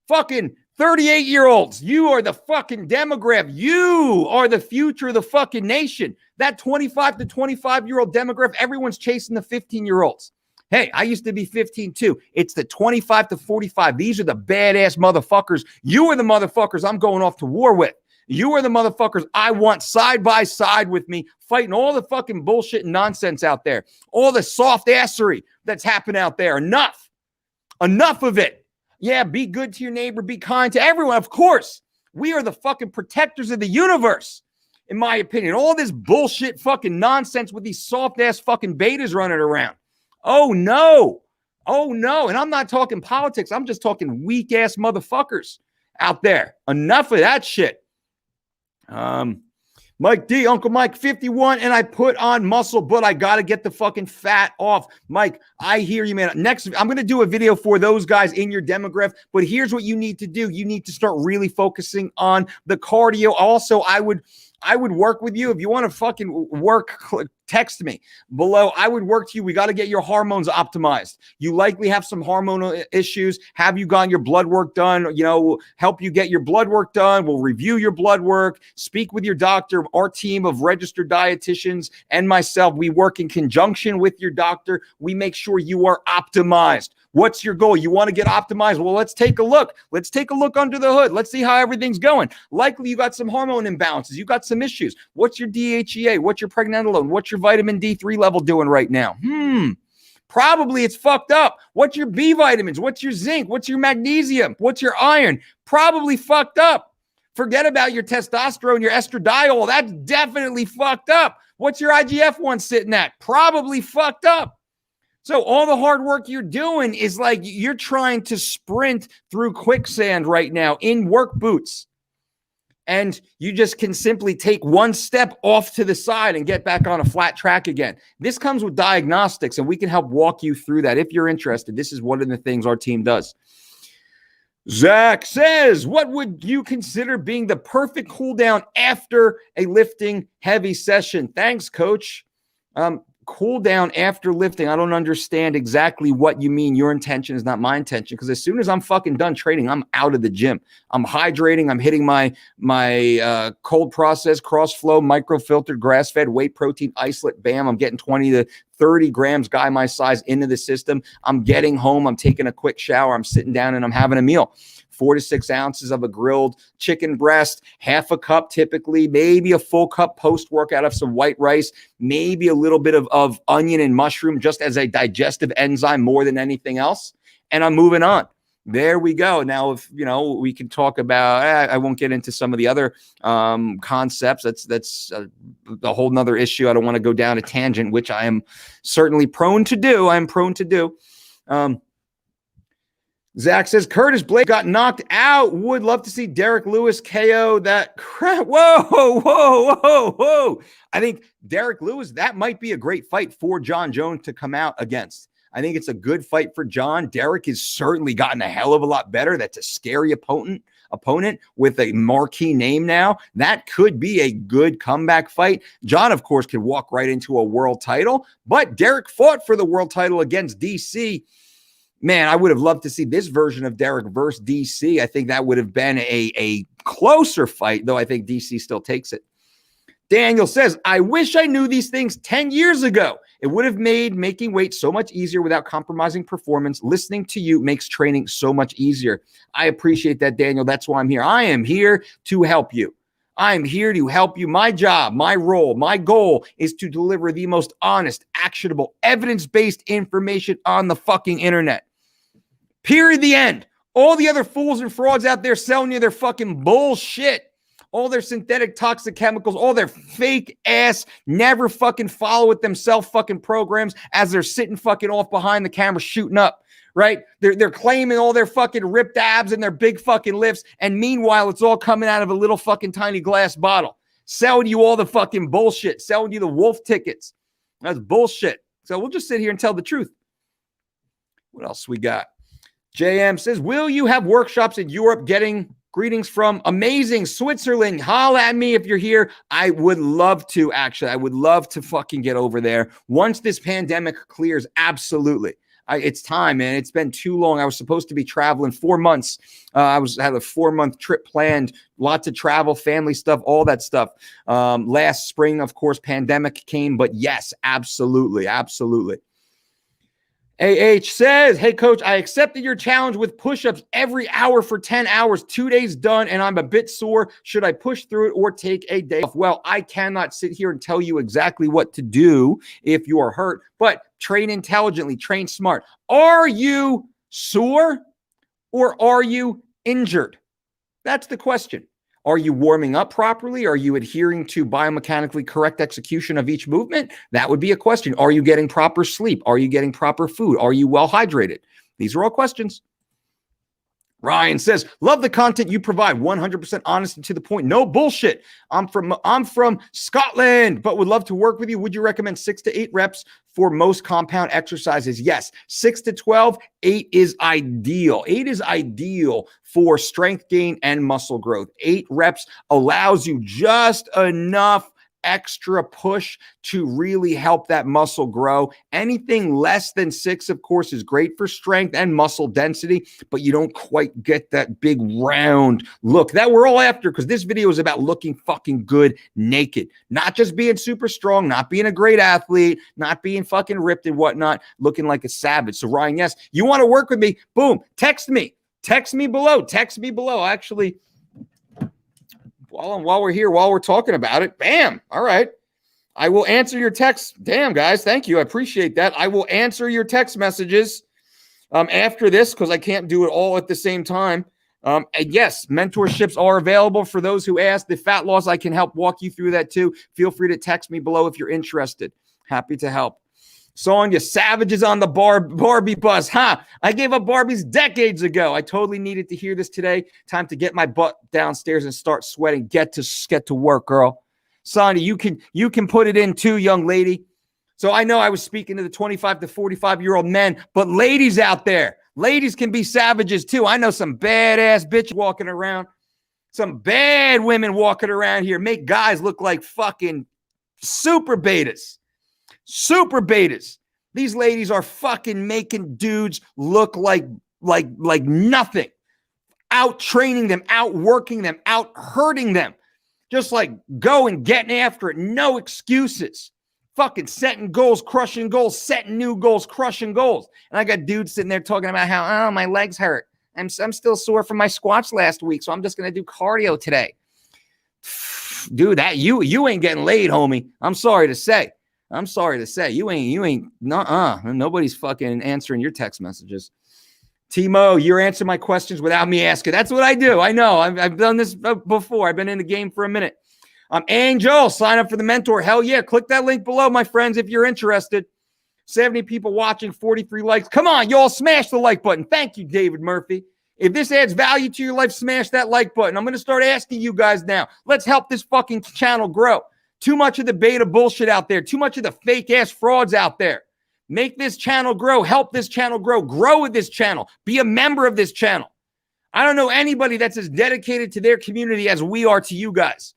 fucking 38-year-olds. You are the fucking demographic. You are the future of the fucking nation. That 25 to 25-year-old demographic, everyone's chasing the 15-year-olds. Hey, I used to be 15 too. It's the 25 to 45. These are the badass motherfuckers. You are the motherfuckers I'm going off to war with. You are the motherfuckers I want side by side with me, fighting all the fucking bullshit and nonsense out there. All the soft assery that's happening out there. Enough of it. Yeah, be good to your neighbor. Be kind to everyone. Of course, we are the fucking protectors of the universe, in my opinion. All this bullshit fucking nonsense with these soft ass fucking betas running around. Oh no. And I'm not talking politics. I'm just talking weak ass motherfuckers out there. Enough of that shit. Mike D, Uncle Mike 51, and I put on muscle, but I got to get the fucking fat off. Mike, I hear you, man. Next, I'm going to do a video for those guys in your demographic, but here's what you need to do. You need to start really focusing on the cardio. Also, I would work with you. If you want to fucking work, text me below. I would work to you. We got to get your hormones optimized. You likely have some hormonal issues. Have you gotten your blood work done? Help you get your blood work done. We'll review your blood work. Speak with your doctor. Our team of registered dietitians and myself, we work in conjunction with your doctor. We make sure you are optimized. What's your goal? You want to get optimized? Well, let's take a look. Let's take a look under the hood. Let's see how everything's going. Likely you got some hormone imbalances. You got some issues. What's your DHEA? What's your pregnenolone? What's your vitamin D3 level doing right now? Probably it's fucked up. What's your B vitamins? What's your zinc? What's your magnesium? What's your iron? Probably fucked up. Forget about your testosterone, your estradiol. That's definitely fucked up. What's your IGF-1 sitting at? Probably fucked up. So all the hard work you're doing is like you're trying to sprint through quicksand right now in work boots. And you just can simply take one step off to the side and get back on a flat track again. This comes with diagnostics, and we can help walk you through that. If you're interested, this is one of the things our team does. Zach says, what would you consider being the perfect cool down after a lifting heavy session? Thanks, coach. Cool down after lifting. I don't understand exactly what you mean. Your intention is not my intention, because as soon as I'm fucking done training, I'm out of the gym. I'm hydrating. I'm hitting my cold process, cross flow, microfiltered, grass-fed, whey protein isolate. Bam. I'm getting 20 to 30 grams, guy my size, into the system. I'm getting home. I'm taking a quick shower. I'm sitting down and I'm having a meal. 4 to 6 ounces of a grilled chicken breast, half a cup typically, maybe a full cup post-workout of some white rice, maybe a little bit of onion and mushroom just as a digestive enzyme more than anything else. And I'm moving on. There we go. Now, if we can talk about, I won't get into some of the other concepts. That's a whole nother issue. I don't want to go down a tangent, which I am certainly prone to do. Zach says, Curtis Blake got knocked out. Would love to see Derek Lewis KO that crap. Whoa. I think Derek Lewis, that might be a great fight for John Jones to come out against. I think it's a good fight for John. Derek has certainly gotten a hell of a lot better. That's a scary opponent with a marquee name now. That could be a good comeback fight. John, of course, could walk right into a world title, but Derek fought for the world title against DC. Man, I would have loved to see this version of Derek versus DC. I think that would have been a closer fight, though I think DC still takes it. Daniel says, I wish I knew these things 10 years ago. It would have made making weight so much easier without compromising performance. Listening to you makes training so much easier. I appreciate that, Daniel. That's why I'm here. I am here to help you. I'm here to help you. My job, my role, my goal is to deliver the most honest, actionable, evidence-based information on the fucking internet. Period. The end. All the other fools and frauds out there selling you their fucking bullshit. All their synthetic toxic chemicals, all their fake ass, never fucking follow it themselves fucking programs as they're sitting fucking off behind the camera shooting up, right? They're claiming all their fucking ripped abs and their big fucking lifts. And meanwhile, it's all coming out of a little fucking tiny glass bottle. Selling you all the fucking bullshit, selling you the wolf tickets. That's bullshit. So we'll just sit here and tell the truth. What else we got? JM says, will you have workshops in Europe? Getting greetings from amazing Switzerland. Holla at me if you're here. I would love to, actually. I would love to fucking get over there. Once this pandemic clears, absolutely. It's time, man. It's been too long. I was supposed to be traveling 4 months. I had a 4-month trip planned, lots of travel, family stuff, all that stuff. Last spring, of course, pandemic came, but yes, absolutely, absolutely. AH says, hey, coach, I accepted your challenge with push-ups every hour for 10 hours, 2 days done, and I'm a bit sore. Should I push through it or take a day off? Well, I cannot sit here and tell you exactly what to do if you are hurt, but train intelligently, train smart. Are you sore or are you injured? That's the question. Are you warming up properly? Are you adhering to biomechanically correct execution of each movement? That would be a question. Are you getting proper sleep? Are you getting proper food? Are you well hydrated? These are all questions. Ryan says, love the content you provide. 100% honest and to the point. No bullshit. I'm from Scotland, but would love to work with you. Would you recommend 6 to 8 reps for most compound exercises? Yes. 6 to 12, 8 is ideal. 8 is ideal for strength gain and muscle growth. 8 reps allows you just enough extra push to really help that muscle grow. Anything less than 6, of course, is great for strength and muscle density, but you don't quite get that big round look that we're all after, because this video is about looking fucking good naked, not just being super strong, not being a great athlete, not being fucking ripped and whatnot, looking like a savage. So Ryan, yes, you want to work with me? Boom, text me below. Actually, while we're here, while we're talking about it, bam. All right. I will answer your text. Damn, guys. Thank you. I appreciate that. I will answer your text messages after this, because I can't do it all at the same time. And yes, mentorships are available for those who ask. The fat loss, I can help walk you through that too. Feel free to text me below if you're interested. Happy to help. Sonya, savages on the Barbie bus. I gave up Barbies decades ago. I totally needed to hear this today. Time to get my butt downstairs and start sweating. Get to work, girl. Sonya, you can put it in too, young lady. So I know I was speaking to the 25 to 45-year-old men, but ladies out there, ladies can be savages too. I know some badass bitch walking around, some bad women walking around here, make guys look like fucking super betas. Super betas. These ladies are fucking making dudes look like nothing. Out training them, out working them, out hurting them. Just like going, getting after it. No excuses. Fucking setting goals, crushing goals, setting new goals, crushing goals. And I got dudes sitting there talking about how, oh, my legs hurt. I'm still sore from my squats last week, so I'm just going to do cardio today. Dude, that you ain't getting laid, homie. I'm sorry to say. You ain't, nobody's fucking answering your text messages. Timo, you're answering my questions without me asking. That's what I do. I know. I've done this before. I've been in the game for a minute. Angel, sign up for the mentor. Hell yeah. Click that link below, my friends, if you're interested. 70 people watching, 43 likes. Come on, y'all, smash the like button. Thank you, David Murphy. If this adds value to your life, smash that like button. I'm going to start asking you guys now. Let's help this fucking channel grow. Too much of the beta bullshit out there. Too much of the fake ass frauds out there. Make this channel grow. Help this channel grow. Grow with this channel. Be a member of this channel. I don't know anybody that's as dedicated to their community as we are to you guys.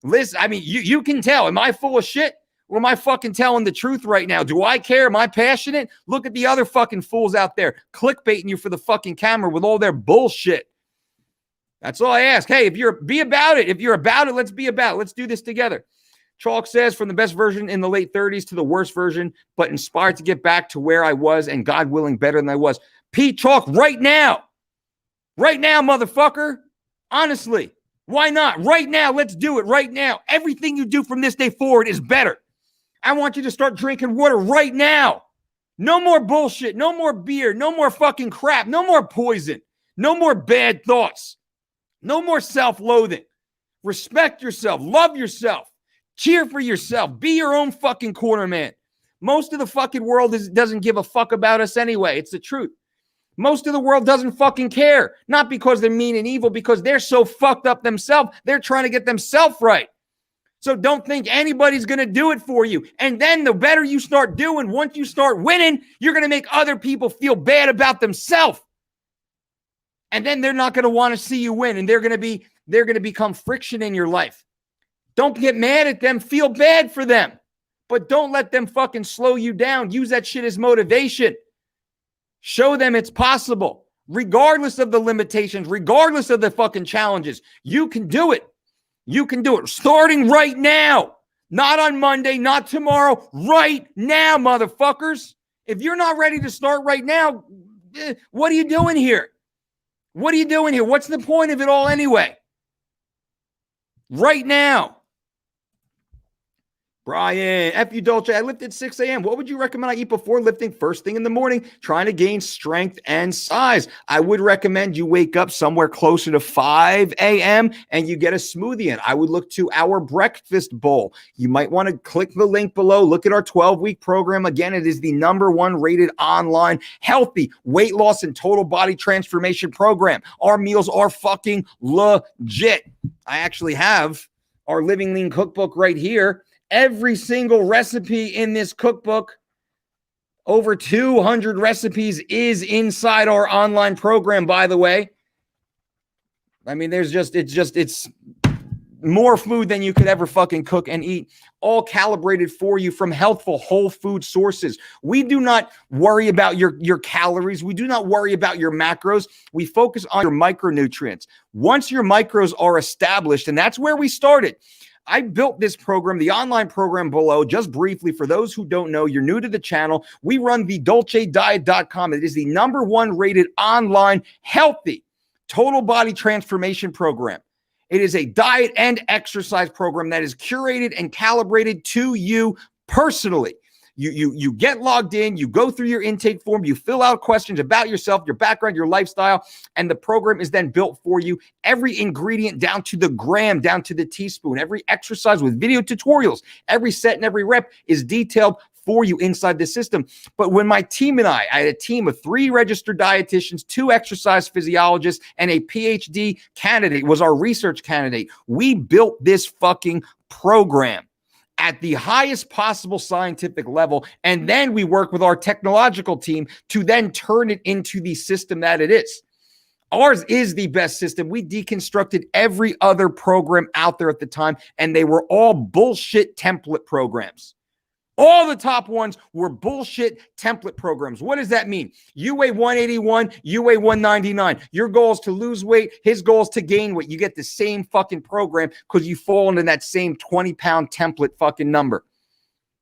Listen, I mean, you can tell. Am I full of shit? Or am I fucking telling the truth right now? Do I care? Am I passionate? Look at the other fucking fools out there clickbaiting you for the fucking camera with all their bullshit. That's all I ask. Hey, be about it. If you're about it, let's be about it. Let's do this together. Chalk says, from the best version in the late 30s to the worst version, but inspired to get back to where I was and God willing better than I was. Pete Chalk, right now. Right now, motherfucker. Honestly, why not? Right now, let's do it right now. Everything you do from this day forward is better. I want you to start drinking water right now. No more bullshit. No more beer. No more fucking crap. No more poison. No more bad thoughts. No more self-loathing. Respect yourself. Love yourself. Cheer for yourself. Be your own fucking corner man. Most of the fucking world doesn't give a fuck about us anyway. It's the truth. Most of the world doesn't fucking care. Not because they're mean and evil, because they're so fucked up themselves. They're trying to get themselves right. So don't think anybody's going to do it for you. And then the better you start doing, once you start winning, you're going to make other people feel bad about themselves. And then they're not going to want to see you win. And they're going to become friction in your life. Don't get mad at them. Feel bad for them. But don't let them fucking slow you down. Use that shit as motivation. Show them it's possible. Regardless of the limitations, regardless of the fucking challenges, you can do it. You can do it starting right now. Not on Monday, not tomorrow, right now, motherfuckers. If you're not ready to start right now, what are you doing here? What are you doing here? What's the point of it all anyway? Right now. Brian, F you Dolce, I lift at 6 a.m. What would you recommend I eat before lifting first thing in the morning, trying to gain strength and size? I would recommend you wake up somewhere closer to 5 a.m. and you get a smoothie in. I would look to our breakfast bowl. You might want to click the link below. Look at our 12-week program. Again, it is the #1 rated online healthy weight loss and total body transformation program. Our meals are fucking legit. I actually have our Living Lean cookbook right here. Every single recipe in this cookbook, over 200 recipes, is inside our online program, by the way. I mean, it's more food than you could ever fucking cook and eat, all calibrated for you from healthful whole food sources. We do not worry about your calories. We do not worry about your macros. We focus on your micronutrients. Once your macros are established, and that's where we started. I built this program, the online program below, just briefly for those who don't know, you're new to the channel. We run the DOLCEdiet.com. It is the #1 rated online healthy total body transformation program. It is a diet and exercise program that is curated and calibrated to you personally. You get logged in, you go through your intake form, you fill out questions about yourself, your background, your lifestyle, and the program is then built for you. Every ingredient down to the gram, down to the teaspoon, every exercise with video tutorials, every set and every rep is detailed for you inside the system. But when my team and I had a team of 3 registered dietitians, 2 exercise physiologists, and a PhD candidate was our research candidate. We built this fucking program at the highest possible scientific level. And then we work with our technological team to then turn it into the system that it is. Ours is the best system. We deconstructed every other program out there at the time, and they were all bullshit template programs. All the top ones were bullshit template programs. What does that mean? You weigh 181, you weigh 199. Your goal is to lose weight. His goal is to gain weight. You get the same fucking program because you fall into that same 20-pound template fucking number.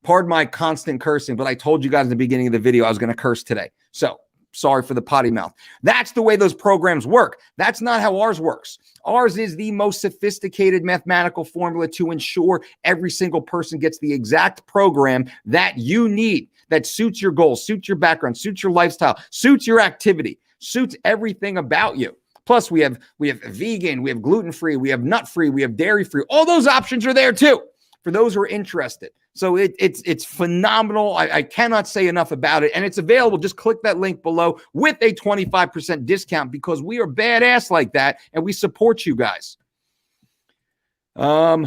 Pardon my constant cursing, but I told you guys in the beginning of the video I was going to curse today. So sorry for the potty mouth. That's the way those programs work. That's not how ours works. Ours is the most sophisticated mathematical formula to ensure every single person gets the exact program that you need, that suits your goals, suits your background, suits your lifestyle, suits your activity, suits everything about you. Plus, we have vegan, we have gluten-free, we have nut-free, we have dairy-free. All those options are there too for those who are interested. So it's phenomenal. I cannot say enough about it. And it's available. Just click that link below with a 25% discount because we are badass like that and we support you guys. Brian,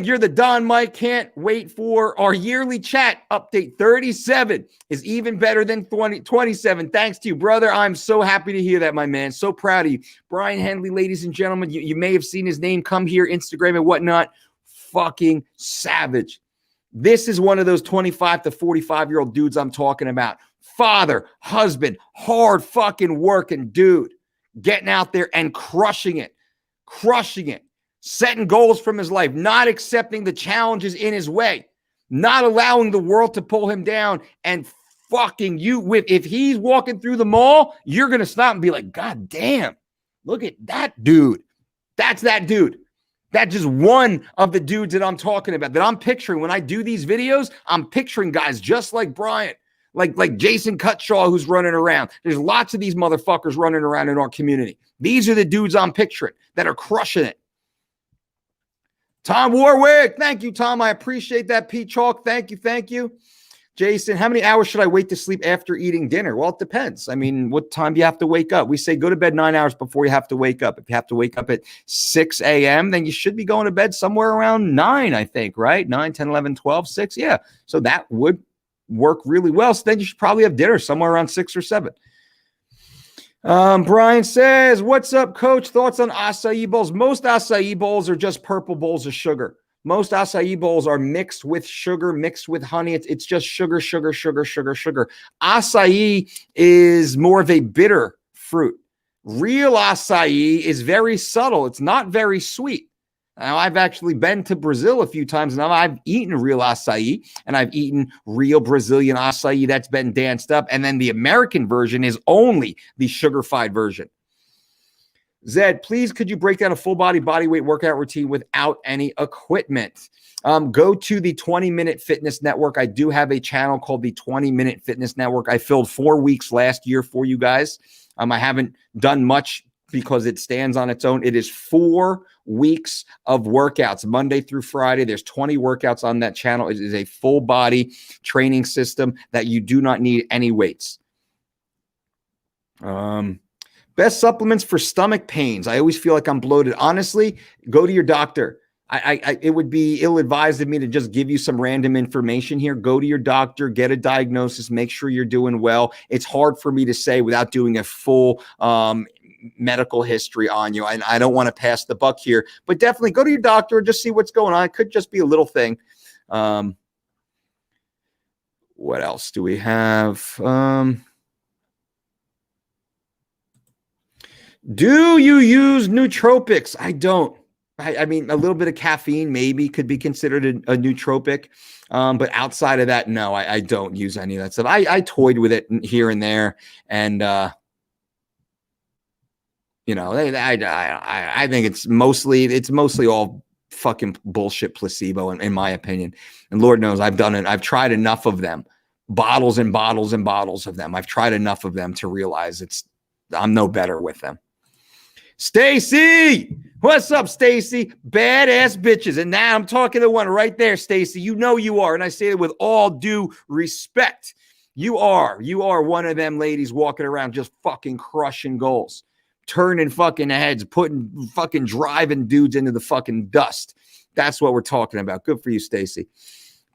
you're the Don Mike. Can't wait for our yearly chat update. 37 is even better than 27. Thanks to you, brother. I'm so happy to hear that, my man. So proud of you. Brian Henley, ladies and gentlemen, you may have seen his name come here, Instagram and whatnot. Fucking savage. This is one of those 25 to 45-year-old dudes I'm talking about. Father, husband, hard fucking working dude, getting out there and crushing it, setting goals from his life, not accepting the challenges in his way, not allowing the world to pull him down and fucking you with. If he's walking through the mall, you're going to stop and be like, God damn, look at that dude. That's that dude. That's just one of the dudes that I'm talking about, that I'm picturing. When I do these videos, I'm picturing guys just like Brian, like Jason Cutshaw, who's running around. There's lots of these motherfuckers running around in our community. These are the dudes I'm picturing that are crushing it. Tom Warwick, thank you, Tom. I appreciate that. Pete Chalk, thank you. Jason, how many hours should I wait to sleep after eating dinner? Well, it depends. I mean, what time do you have to wake up? We say go to bed 9 hours before you have to wake up. If you have to wake up at 6 a.m., then you should be going to bed somewhere around 9, I think, right? 9, 10, 11, 12, 6. Yeah. So that would work really well. So then you should probably have dinner somewhere around 6 or 7. Brian says, what's up, coach? Thoughts on acai bowls? Most acai bowls are just purple bowls of sugar. Most acai bowls are mixed with sugar, mixed with honey. It's just sugar. Acai is more of a bitter fruit. Real acai is very subtle. It's not very sweet. Now, I've actually been to Brazil a few times, and I've eaten real acai, and I've eaten real Brazilian acai that's been danced up. And then the American version is only the sugar-fied version. Zed, please, could you break down a full body weight workout routine without any equipment? Go to the 20-Minute Fitness Network. I do have a channel called the 20-Minute Fitness Network. I filled 4 weeks last year for you guys. I haven't done much because it stands on its own. It is 4 weeks of workouts, Monday through Friday. There's 20 workouts on that channel. It is a full body training system that you do not need any weights. Best supplements for stomach pains. I always feel like I'm bloated. Honestly, go to your doctor. It would be ill-advised of me to just give you some random information here. Go to your doctor, get a diagnosis, make sure you're doing well. It's hard for me to say without doing a full medical history on you. And I don't want to pass the buck here, but definitely go to your doctor and just see what's going on. It could just be a little thing. What else do we have? Do you use nootropics? I don't. I mean, a little bit of caffeine maybe could be considered a nootropic. But outside of that, no, I don't use any of that stuff. I toyed with it here and there. And, you know, I think it's mostly all fucking bullshit placebo in my opinion. And Lord knows I've done it. I've tried enough of them, bottles and bottles and bottles of them. I've tried enough of them to realize I'm no better with them. Stacy, what's up, Stacy? Badass bitches. And now I'm talking to one right there, Stacy. You know you are. And I say it with all due respect. You are one of them ladies walking around just fucking crushing goals, turning fucking heads, putting fucking driving dudes into the fucking dust. That's what we're talking about. Good for you, Stacy.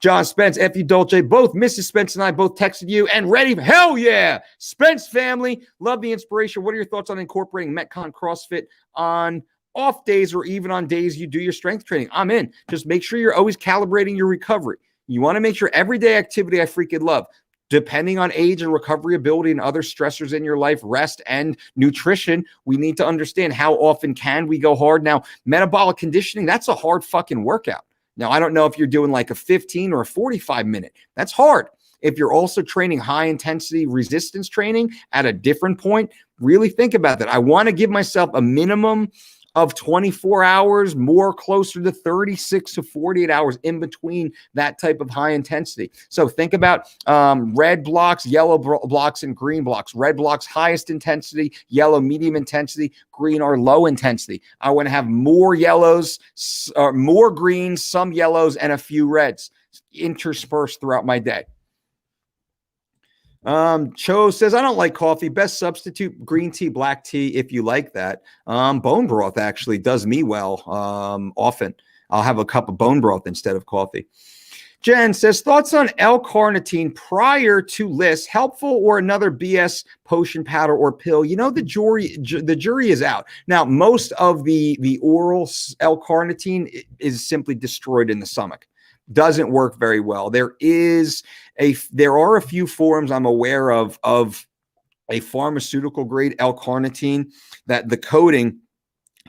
John Spence, F.U. Dolce, both Mrs. Spence and I both texted you and ready. Hell yeah. Spence family, love the inspiration. What are your thoughts on incorporating metcon CrossFit on off days or even on days you do your strength training? I'm in. Just make sure you're always calibrating your recovery. You want to make sure everyday activity I freaking love. Depending on age and recovery ability and other stressors in your life, rest and nutrition, we need to understand how often can we go hard. Now, metabolic conditioning, that's a hard fucking workout. Now, I don't know if you're doing like a 15 or a 45 minute. That's hard. If you're also training high intensity resistance training at a different point, really think about that. I want to give myself a minimum of 24 hours, more closer to 36 to 48 hours in between that type of high intensity. So think about red blocks, yellow blocks, and green blocks. Red blocks, highest intensity, yellow, medium intensity, green or low intensity. I want to have more yellows, more greens, some yellows, and a few reds interspersed throughout my day. Cho says, I don't like coffee. Best substitute, green tea, black tea, if you like that. Bone broth actually does me well. Often I'll have a cup of bone broth instead of coffee. Jen says, thoughts on L-carnitine prior to list, helpful or another BS potion powder or pill? You know, the jury is out. Now, most of the oral L-carnitine is simply destroyed in the stomach. doesn't work very well. There are a few forms I'm aware of a pharmaceutical grade L-carnitine that the coating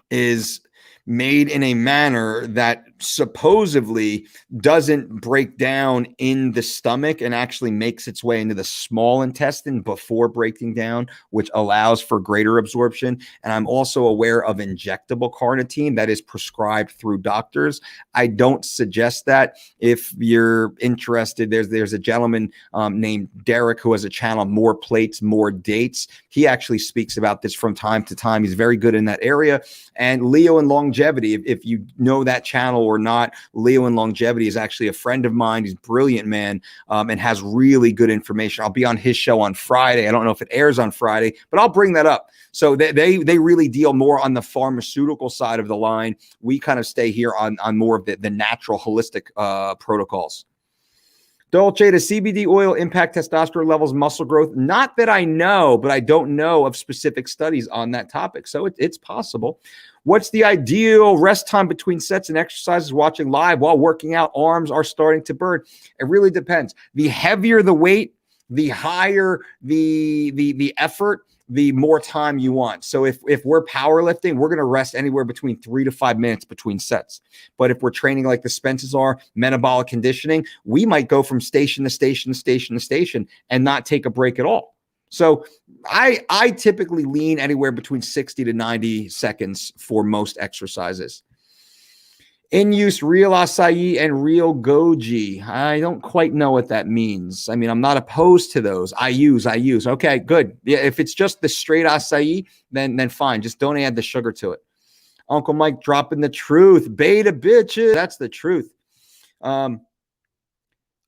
is made in a manner that supposedly doesn't break down in the stomach and actually makes its way into the small intestine before breaking down, which allows for greater absorption. And I'm also aware of injectable carnitine that is prescribed through doctors. I don't suggest that. If you're interested, there's a gentleman named Derek who has a channel, More Plates, More Dates. He actually speaks about this from time to time. He's very good in that area. And Leo and Longevity, if you know that channel or not, Leo and Longevity is actually a friend of mine. He's a brilliant man and has really good information. I'll be on his show on Friday. I don't know if it airs on Friday, but I'll bring that up. So they really deal more on the pharmaceutical side of the line. We kind of stay here on more of the natural holistic protocols. Dolce, does CBD oil impact testosterone levels, muscle growth? Not that I know, but I don't know of specific studies on that topic. So it's possible. What's the ideal rest time between sets and exercises? Watching live while working out, arms are starting to burn. It really depends. The heavier the weight, the higher the effort, the more time you want. So if we're powerlifting, we're going to rest anywhere between 3 to 5 minutes between sets. But if we're training like the Spences are, metabolic conditioning, we might go from station to station to station to station and not take a break at all. So I typically lean anywhere between 60 to 90 seconds for most exercises. In use, real acai and real goji. I don't quite know what that means. I mean, I'm not opposed to those. I use. Okay, good. Yeah, if it's just the straight acai, then fine. Just don't add the sugar to it. Uncle Mike dropping the truth. Beta bitches. That's the truth.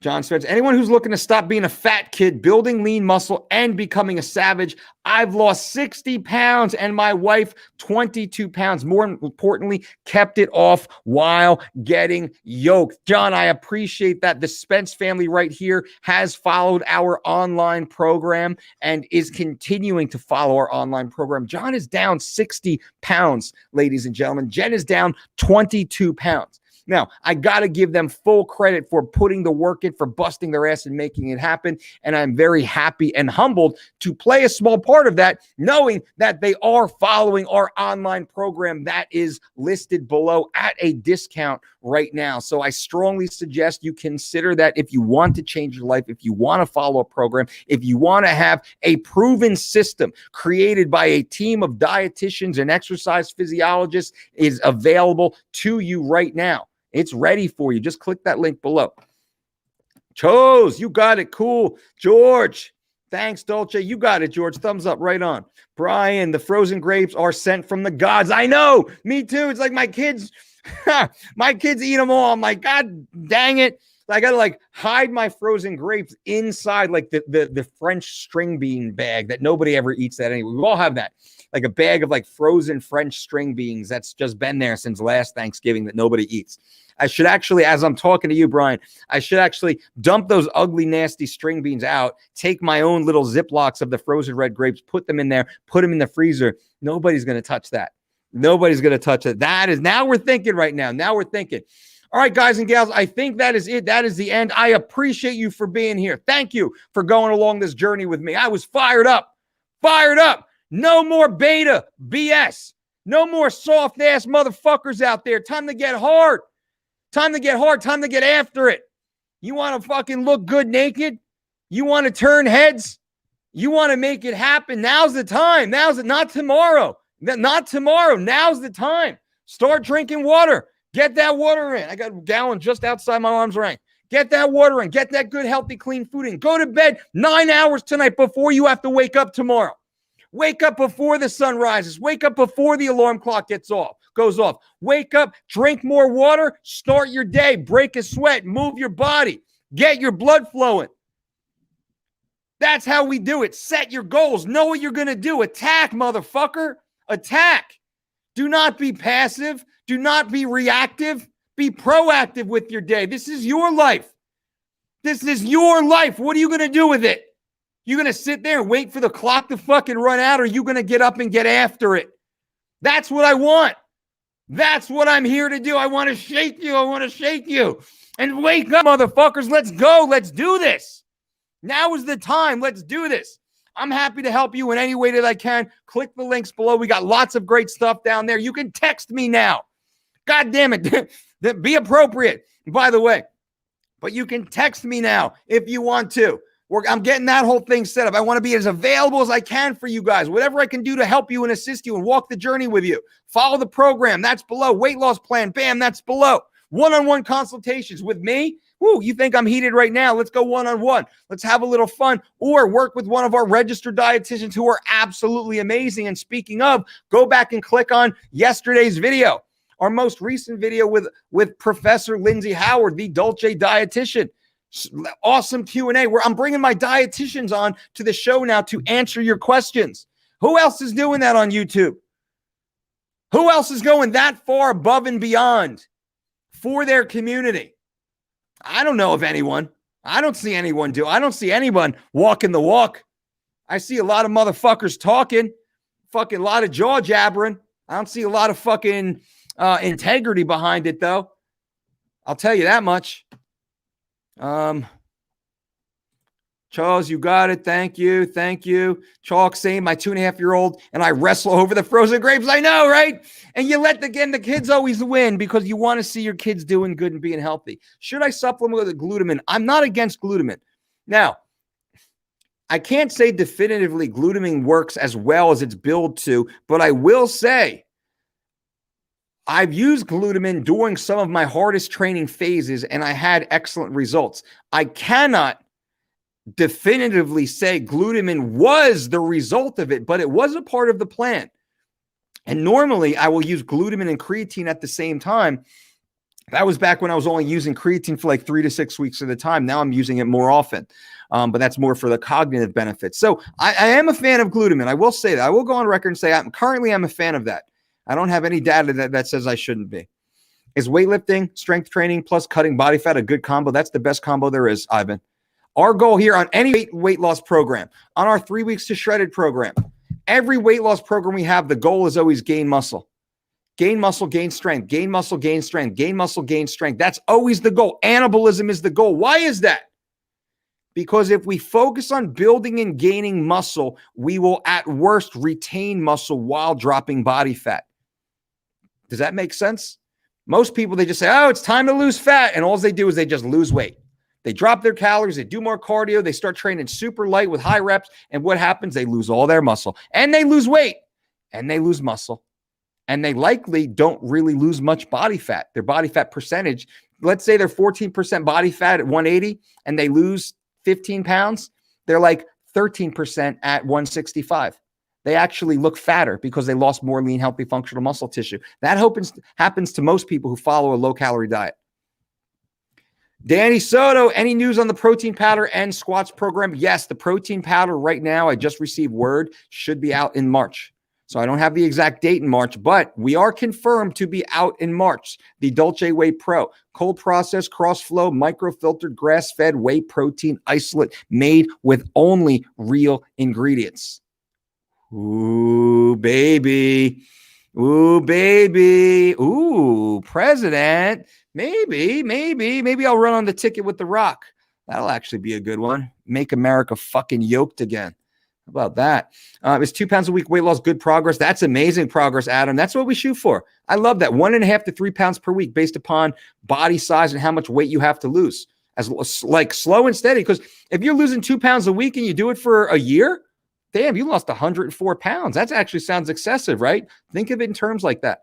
John Spencer, anyone who's looking to stop being a fat kid, building lean muscle, and becoming a savage, I've lost 60 pounds and my wife 22 pounds. More importantly, kept it off while getting yoked. John, I appreciate that. The Spence family right here has followed our online program and is continuing to follow our online program. John is down 60 pounds, ladies and gentlemen. Jen is down 22 pounds. Now, I got to give them full credit for putting the work in, for busting their ass and making it happen. And I'm very happy and humbled to play a small part of that, knowing that they are following our online program that is listed below at a discount right now. So I strongly suggest you consider that if you want to change your life, if you want to follow a program, if you want to have a proven system created by a team of dietitians and exercise physiologists is available to you right now. It's ready for you. Just click that link below. Chose, you got it. Cool. George, thanks, Dolce. You got it, George. Thumbs up right on. Brian, the frozen grapes are sent from the gods. I know. Me too. It's like my kids, my kids eat them all. I'm like, God dang it. I got to hide my frozen grapes inside the French string bean bag that nobody ever eats that anyway. We all have that. Like a bag of frozen French string beans that's just been there since last Thanksgiving that nobody eats. I should actually, as I'm talking to you, Brian, I should actually dump those ugly, nasty string beans out, take my own little Ziplocs of the frozen red grapes, put them in there, put them in the freezer. Nobody's going to touch that. Nobody's going to touch it. Now we're thinking right now. Now we're thinking. All right, guys and gals, I think that is it. That is the end. I appreciate you for being here. Thank you for going along this journey with me. I was fired up. No more beta BS. No more soft-ass motherfuckers out there. Time to get hard. Time to get after it. You want to fucking look good naked? You want to turn heads? You want to make it happen? Now's the time. Not tomorrow. Not tomorrow. Now's the time. Start drinking water. Get that water in. I got a gallon just outside my arm's length. Get that water in. Get that good, healthy, clean food in. Go to bed 9 hours tonight before you have to wake up tomorrow. Wake up before the sun rises. Wake up before the alarm clock goes off. Wake up, drink more water, start your day, break a sweat, move your body, get your blood flowing. That's how we do it. Set your goals. Know what you're going to do. Attack, motherfucker. Attack. Do not be passive. Do not be reactive. Be proactive with your day. This is your life. This is your life. What are you going to do with it? You going to sit there and wait for the clock to fucking run out, or are you going to get up and get after it? That's what I want. That's what I'm here to do. I want to shake you. And wake up, motherfuckers. Let's go. Let's do this. Now is the time. Let's do this. I'm happy to help you in any way that I can. Click the links below. We got lots of great stuff down there. You can text me now. God damn it. Be appropriate, by the way. But you can text me now if you want to. I'm getting that whole thing set up. I want to be as available as I can for you guys. Whatever I can do to help you and assist you and walk the journey with you. Follow the program. That's below. Weight loss plan. Bam, that's below. One-on-one consultations with me. Woo, you think I'm heated right now? Let's go one-on-one. Let's have a little fun, or work with one of our registered dietitians who are absolutely amazing. And speaking of, go back and click on yesterday's video, our most recent video with Professor Lindsay Howard, the DOLCE dietitian. Awesome Q&A where I'm bringing my dietitians on to the show now to answer your questions. Who else is doing that on YouTube? Who else is going that far above and beyond for their community? I don't know of anyone. I don't see anyone do. I don't see anyone walking the walk. I see a lot of motherfuckers talking, fucking a lot of jaw jabbering. I don't see a lot of fucking integrity behind it, though. I'll tell you that much. Charles, you got it. Thank you. Thank you. Chalk saying my 2.5-year-old and I wrestle over the frozen grapes. I know, right? And you let the kids always win because you want to see your kids doing good and being healthy. Should I supplement with glutamine? I'm not against glutamine. Now, I can't say definitively glutamine works as well as it's billed to, but I will say I've used glutamine during some of my hardest training phases and I had excellent results. I cannot definitively say glutamine was the result of it, but it was a part of the plan. And normally I will use glutamine and creatine at the same time. That was back when I was only using creatine for like 3 to 6 weeks at a time. Now I'm using it more often, but that's more for the cognitive benefits. So I am a fan of glutamine. I will say that. I will go on record and say I'm a fan of that. I don't have any data that says I shouldn't be. Is weightlifting, strength training, plus cutting body fat a good combo? That's the best combo there is, Ivan. Our goal here on any weight loss program, on our 3 weeks to shredded program, every weight loss program we have, the goal is always gain muscle. Gain muscle, gain strength, gain muscle, gain strength, gain muscle, gain strength. That's always the goal. Anabolism is the goal. Why is that? Because if we focus on building and gaining muscle, we will at worst retain muscle while dropping body fat. Does that make sense? Most people, they just say, oh, it's time to lose fat. And all they do is they just lose weight. They drop their calories, they do more cardio, they start training super light with high reps, and what happens? They lose all their muscle, and they lose weight, and they lose muscle, and they likely don't really lose much body fat. Their body fat percentage, let's say they're 14% body fat at 180, and they lose 15 pounds, they're like 13% at 165. They actually look fatter because they lost more lean, healthy, functional muscle tissue. That happens to most people who follow a low-calorie diet. Danny Soto, any news on the protein powder and squats program? Yes, the protein powder right now, I just received word, should be out in March. So I don't have the exact date in March, but we are confirmed to be out in March. The DOLCE Whey Pro, cold processed, cross-flow, microfiltered, grass-fed whey protein isolate made with only real ingredients. Ooh, baby. Ooh, baby. Ooh, president. Maybe I'll run on the ticket with The Rock. That'll actually be a good one. Make America fucking yoked again. How about that? Is 2 pounds a week weight loss good progress? That's amazing progress, Adam. That's what we shoot for. I love that. 1.5 to 3 pounds per week based upon body size and how much weight you have to lose. As like slow and steady. Because if you're losing 2 pounds a week and you do it for a year, damn, you lost 104 pounds. That actually sounds excessive, right? Think of it in terms like that.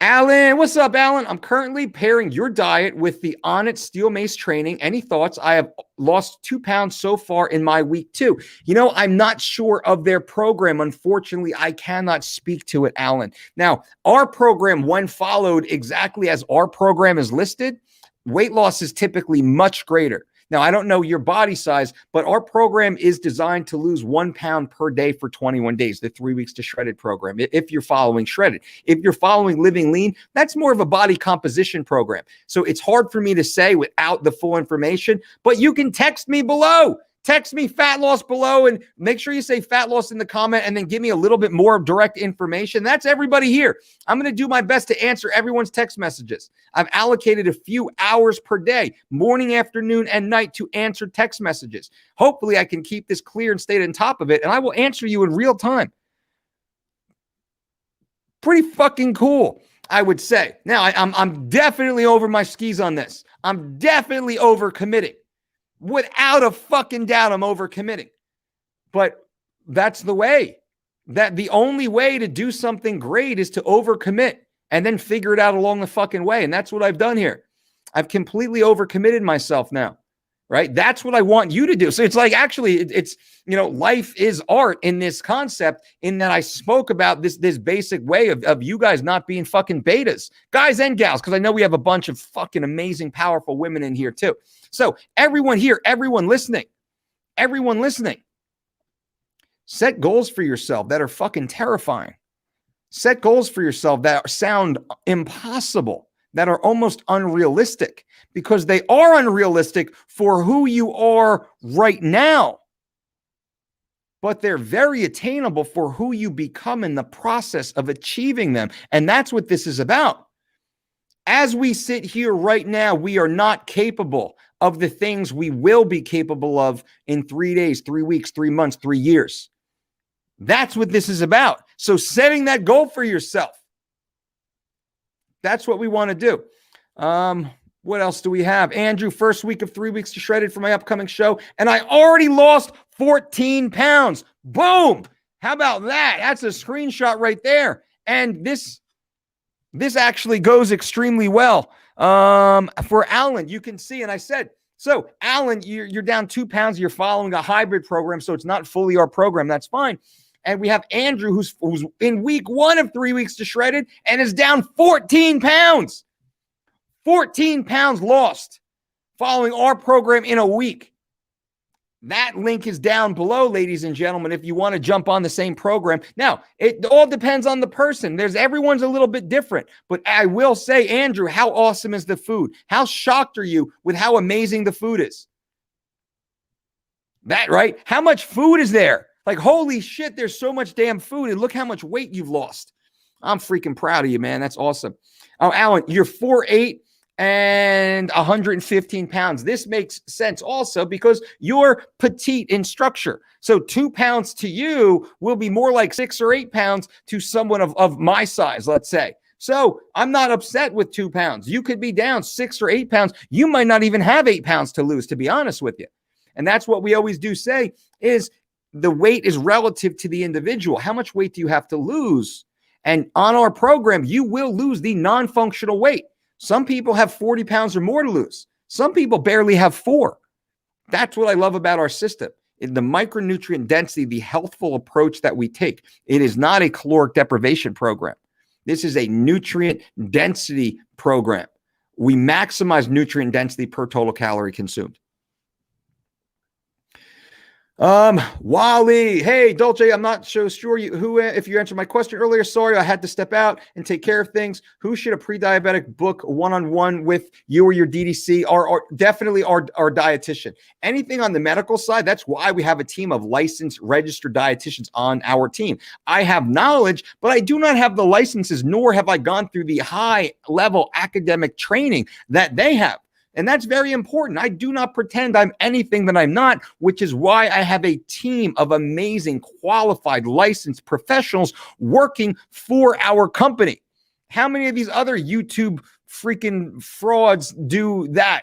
Alan, what's up, Alan? I'm currently pairing your diet with the Onnit Steel Mace training. Any thoughts? I have lost 2 pounds so far in my week 2. You know, I'm not sure of their program. Unfortunately, I cannot speak to it, Alan. Now, our program, when followed exactly as our program is listed, weight loss is typically much greater. Now, I don't know your body size, but our program is designed to lose 1 pound per day for 21 days, the 3 weeks to shredded program, if you're following shredded. If you're following living lean, that's more of a body composition program. So it's hard for me to say without the full information, but you can text me below. Text me fat loss below and make sure you say fat loss in the comment and then give me a little bit more direct information. That's everybody here. I'm going to do my best to answer everyone's text messages. I've allocated a few hours per day, morning, afternoon, and night to answer text messages. Hopefully I can keep this clear and stay on top of it, and I will answer you in real time. Pretty fucking cool, I would say. Now, I'm definitely over my skis on this. I'm definitely overcommitting. Without a fucking doubt, I'm overcommitting. But that's the way. That the only way to do something great is to overcommit and then figure it out along the fucking way. And that's what I've done here. I've completely overcommitted myself now, right? That's what I want you to do. So it's like, actually, it's, you know, life is art in this concept, in that I spoke about this basic way of you guys not being fucking betas, guys and gals, because I know we have a bunch of fucking amazing, powerful women in here too. So everyone here, everyone listening, set goals for yourself that are fucking terrifying. Set goals for yourself that sound impossible, that are almost unrealistic, because they are unrealistic for who you are right now. But they're very attainable for who you become in the process of achieving them. And that's what this is about. As we sit here right now, we are not capable of the things we will be capable of in 3 days, 3 weeks, 3 months, 3 years. That's what this is about. So setting that goal for yourself, that's what we want to do. What else do we have? Andrew, first week of 3 weeks to Shredded for my upcoming show, and I already lost 14 pounds. Boom! How about that? That's a screenshot right there. And this actually goes extremely well. For Alan, you can see, and I said, so Alan, you're down 2 pounds. You're following a hybrid program, so it's not fully our program. That's fine. And we have Andrew, who's in week 1 of 3 weeks to Shredded and is down 14 pounds. 14 pounds lost following our program in a week. That link is down below, ladies and gentlemen, if you want to jump on the same program. Now, it all depends on the person. Everyone's a little bit different. But I will say, Andrew, how awesome is the food? How shocked are you with how amazing the food is? That, right? How much food is there? Like, holy shit, there's so much damn food, and look how much weight you've lost. I'm freaking proud of you, man. That's awesome. Oh, Alan, you're 4'8" and 115 pounds. This makes sense also because you're petite in structure. So 2 pounds to you will be more like 6 or 8 pounds to someone of my size, let's say. So I'm not upset with 2 pounds. You could be down 6 or 8 pounds. You might not even have 8 pounds to lose, to be honest with you. And that's what we always do say is the weight is relative to the individual. How much weight do you have to lose? And on our program, you will lose the non-functional weight. Some people have 40 pounds or more to lose. Some people barely have 4. That's what I love about our system. In the micronutrient density, the healthful approach that we take. It is not a caloric deprivation program. This is a nutrient density program. We maximize nutrient density per total calorie consumed. Wally, hey, Dolce, I'm not so sure if you answered my question earlier. Sorry, I had to step out and take care of things. Who should a pre-diabetic book one-on-one with you or your DDC? Definitely our dietitian. Anything on the medical side, that's why we have a team of licensed registered dietitians on our team. I have knowledge, but I do not have the licenses, nor have I gone through the high-level academic training that they have. And that's very important. I do not pretend I'm anything that I'm not, which is why I have a team of amazing, qualified, licensed professionals working for our company. How many of these other YouTube freaking frauds do that,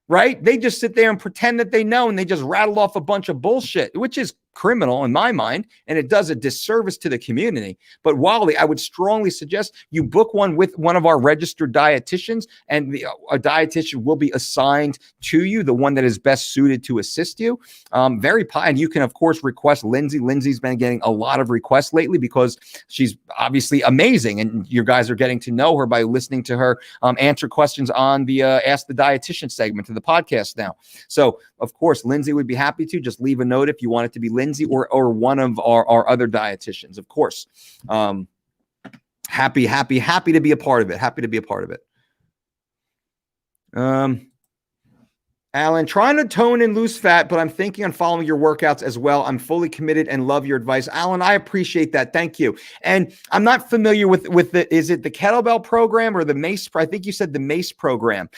right? They just sit there and pretend that they know, and they just rattle off a bunch of bullshit, which is criminal in my mind, and it does a disservice to the community. But Wally, I would strongly suggest you book one with one of our registered dietitians, and a dietitian will be assigned to you, the one that is best suited to assist you. And you can, of course, request Lindsay. Lindsay's been getting a lot of requests lately because she's obviously amazing, and you guys are getting to know her by listening to her answer questions on the Ask the Dietitian segment of the podcast now. So, of course, Lindsay would be happy to. Just leave a note if you want it to be Lindsay or one of our other dietitians, of course. Happy to be a part of it. Happy to be a part of it. Alan, trying to tone and lose fat, but I'm thinking on following your workouts as well. I'm fully committed and love your advice. Alan, I appreciate that. Thank you. And I'm not familiar with is it the kettlebell program or the MACE? I think you said the MACE program.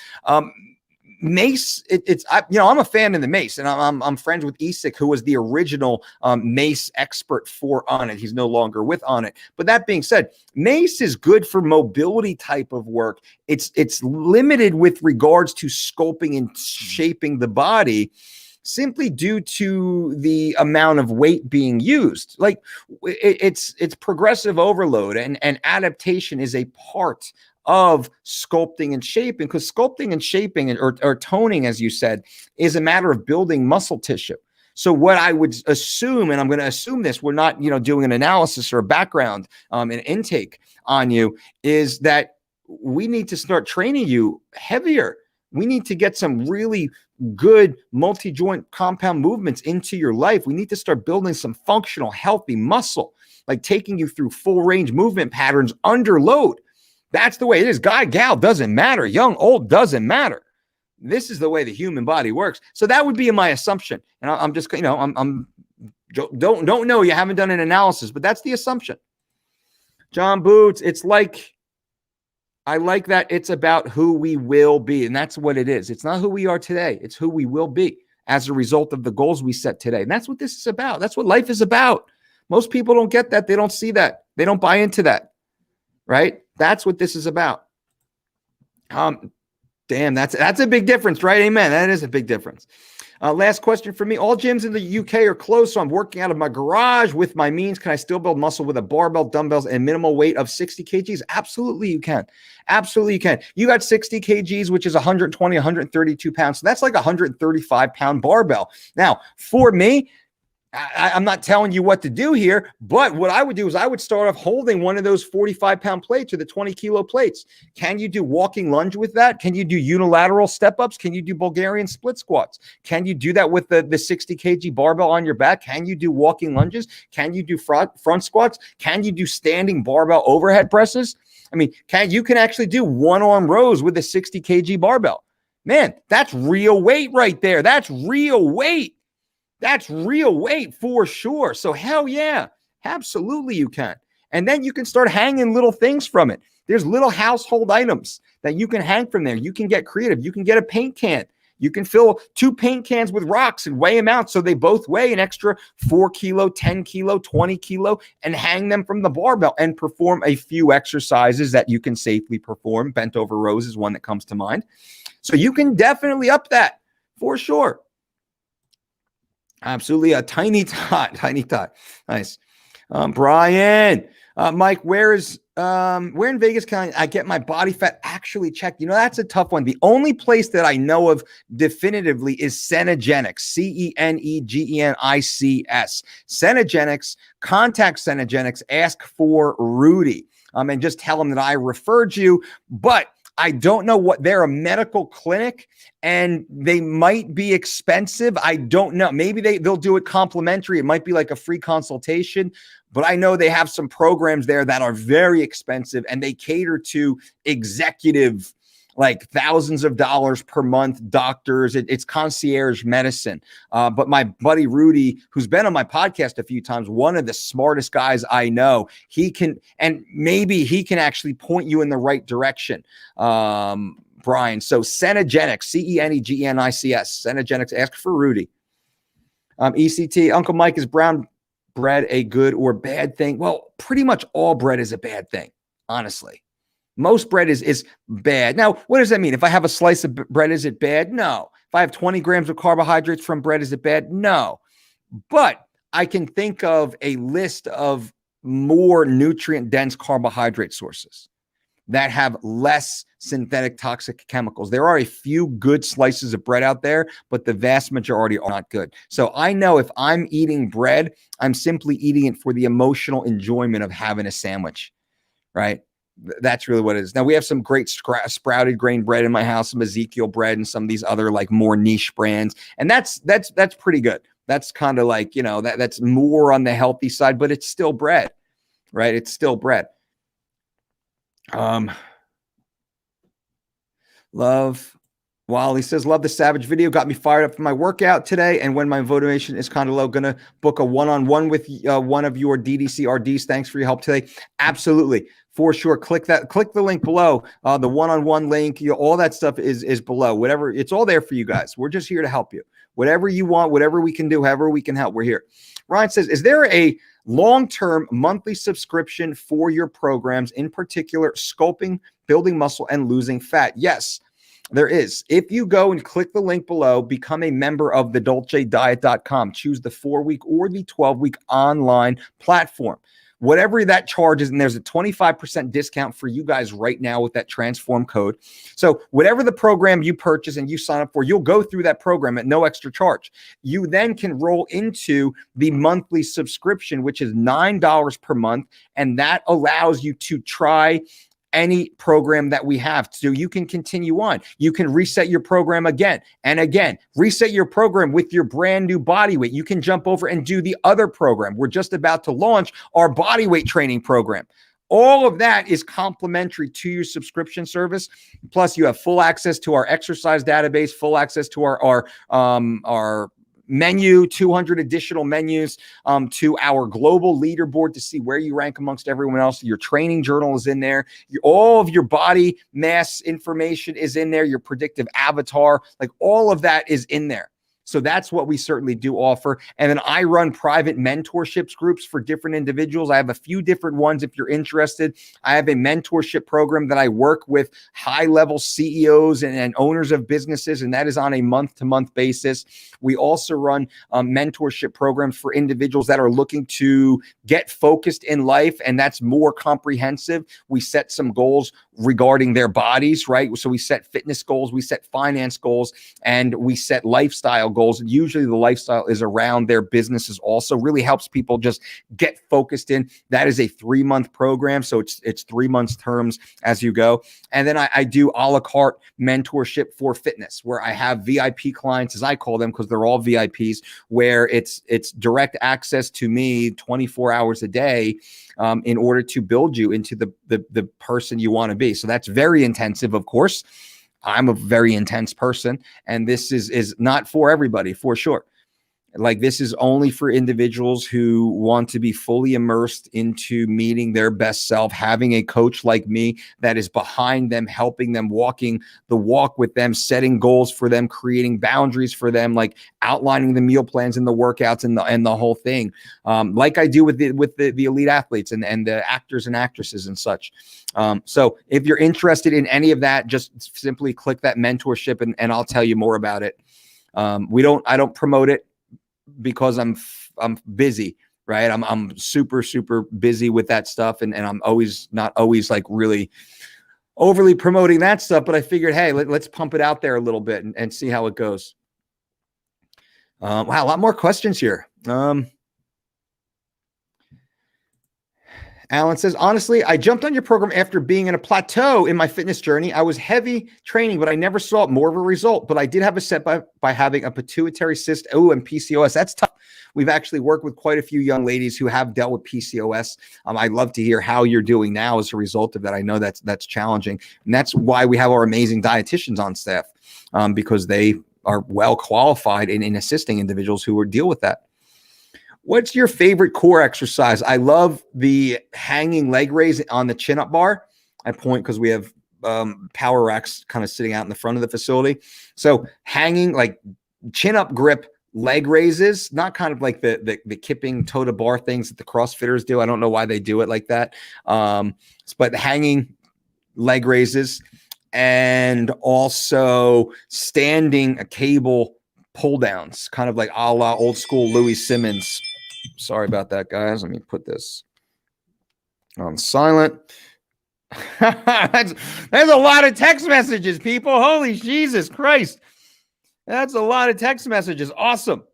MACE, I'm a fan of the MACE, and I'm friends with Isak, who was the original MACE expert for Onnit. He's no longer with Onnit. But that being said, MACE is good for mobility type of work. It's limited with regards to sculpting and shaping the body, simply due to the amount of weight being used. Like it's progressive overload, and adaptation is a part of sculpting and shaping, because sculpting and shaping or toning, as you said, is a matter of building muscle tissue. So what I would assume, and I'm going to assume this, we're not, doing an analysis or a background and intake on you, is that we need to start training you heavier. We need to get some really good multi-joint compound movements into your life. We need to start building some functional, healthy muscle, like taking you through full range movement patterns under load. That's the way it is. Guy, gal, doesn't matter. Young, old, doesn't matter. This is the way the human body works. So that would be my assumption. And I'm just, don't know. You haven't done an analysis, but that's the assumption. John Boots, it's like, I like that it's about who we will be. And that's what it is. It's not who we are today. It's who we will be as a result of the goals we set today. And that's what this is about. That's what life is about. Most people don't get that. They don't see that. They don't buy into that. Right? That's what this is about. Damn, that's a big difference, right? Amen. That is a big difference. Last question for me. All gyms in the UK are closed, so I'm working out of my garage with my means. Can I still build muscle with a barbell, dumbbells, and minimal weight of 60 kgs? Absolutely, you can. Absolutely, you can. You got 60 kgs, which is 120, 132 pounds. So that's like a 135-pound barbell. Now, for me, I'm not telling you what to do here, but what I would do is I would start off holding one of those 45-pound plates or the 20-kilo plates. Can you do walking lunge with that? Can you do unilateral step-ups? Can you do Bulgarian split squats? Can you do that with the 60 kg barbell on your back? Can you do walking lunges? Can you do front squats? Can you do standing barbell overhead presses? I mean, you can actually do one-arm rows with a 60 kg barbell. Man, that's real weight right there. That's real weight. That's real weight for sure. So hell yeah, absolutely you can. And then you can start hanging little things from it. There's little household items that you can hang from there. You can get creative. You can get a paint can. You can fill 2 paint cans with rocks and weigh them out so they both weigh an extra 4 kilo, 10 kilo, 20 kilo, and hang them from the barbell and perform a few exercises that you can safely perform. Bent over rows is one that comes to mind. So you can definitely up that for sure. Absolutely. A tiny tot. Nice. Brian, Mike, where in Vegas can I get my body fat actually checked? That's a tough one. The only place that I know of definitively is Cenegenics, Cenegenics. Cenegenics, contact Cenegenics, ask for Rudy, and just tell them that I referred you. But I don't know what they're a medical clinic and they might be expensive. I don't know. Maybe they'll do it complimentary. It might be like a free consultation, but I know they have some programs there that are very expensive and they cater to executive, like thousands of dollars per month doctors. It's concierge medicine. But my buddy Rudy, who's been on my podcast a few times, one of the smartest guys I know, maybe he can actually point you in the right direction. Brian. So Cenegenics, Cenegenics, Cenegenics, ask for Rudy. ECT, Uncle Mike, is brown bread a good or bad thing? Well, pretty much all bread is a bad thing, honestly. Most bread is bad. Now, what does that mean? If I have a slice of bread, is it bad? No. If I have 20 grams of carbohydrates from bread, is it bad? No. But I can think of a list of more nutrient-dense carbohydrate sources that have less synthetic toxic chemicals. There are a few good slices of bread out there, but the vast majority are not good. So I know if I'm eating bread, I'm simply eating it for the emotional enjoyment of having a sandwich, right? That's really what it is. Now we have some great sprouted grain bread in my house, some Ezekiel bread and some of these other like more niche brands. And that's pretty good. That's kind of like, that's more on the healthy side, but it's still bread, right? It's still bread. Love Wally says, love the Savage video. Got me fired up for my workout today. And when my motivation is kind of low, going to book a one-on-one with one of your DDC RDs. Thanks for your help today. Absolutely. For sure. Click the link below. The one-on-one link, all that stuff is below. Whatever, it's all there for you guys. We're just here to help you. Whatever you want, whatever we can do, however we can help, we're here. Ryan says, is there a long-term monthly subscription for your programs, in particular sculpting, building muscle, and losing fat? Yes. There is. If you go and click the link below, become a member of the DolceDiet.com. Choose the 4-week or the 12-week online platform. Whatever that charges, and there's a 25% discount for you guys right now with that transform code. So whatever the program you purchase and you sign up for, you'll go through that program at no extra charge. You then can roll into the monthly subscription, which is $9 per month, and that allows you to try any program that we have. So you can continue on. You can reset your program again and again. Reset your program with your brand new body weight. You can jump over and do the other program. We're just about to launch our body weight training program. All of that is complimentary to your subscription service. Plus, you have full access to our exercise database, full access to our menu, 200 additional menus, to our global leaderboard to see where you rank amongst everyone else. Your training journal is in there. All of your body mass information is in there. Your predictive avatar, like all of that is in there. So that's what we certainly do offer. And then I run private mentorships groups for different individuals. I have a few different ones if you're interested. I have a mentorship program that I work with high-level CEOs and owners of businesses, and that is on a month-to-month basis. We also run mentorship programs for individuals that are looking to get focused in life, and that's more comprehensive. We set some goals regarding their bodies, right? So we set fitness goals, we set finance goals, and we set lifestyle goals. And usually the lifestyle is around their businesses also. Really helps people just get focused in. That is a 3-month program. So it's 3 months terms as you go. And then I do a la carte mentorship for fitness, where I have VIP clients, as I call them, because they're all VIPs, where it's direct access to me 24 hours a day, in order to build you into the person you want to be. So that's very intensive, of course. I'm a very intense person, and this is not for everybody, for sure. Like, this is only for individuals who want to be fully immersed into meeting their best self, having a coach like me that is behind them, helping them, walking the walk with them, setting goals for them, creating boundaries for them, like outlining the meal plans and the workouts and the whole thing, like I do with the elite athletes and the actors and actresses and such. So if you're interested in any of that, just simply click that mentorship and I'll tell you more about it. I don't promote it, because I'm busy, right? I'm super busy with that stuff, and I'm not always like really overly promoting that stuff. But I figured, hey, let's pump it out there a little bit and see how it goes. Wow, a lot more questions here. Alan says, honestly, I jumped on your program after being in a plateau in my fitness journey. I was heavy training, but I never saw more of a result. But I did have a setback by having a pituitary cyst, and PCOS. That's tough. We've actually worked with quite a few young ladies who have dealt with PCOS. I'd love to hear how you're doing now as a result of that. I know that's challenging. And that's why we have our amazing dietitians on staff, because they are well qualified in assisting individuals who deal with that. What's your favorite core exercise? I love the hanging leg raise on the chin-up bar. I point because we have power racks kind of sitting out in the front of the facility. So hanging, like chin-up grip leg raises, not kind of like the kipping toe to bar things that the CrossFitters do. I don't know why they do it like that. But hanging leg raises, and also standing cable pull downs, kind of like a la old school Louis Simmons. Sorry about that, guys. Let me put this on silent. That's a lot of text messages, people. Holy Jesus Christ. That's a lot of text messages. Awesome.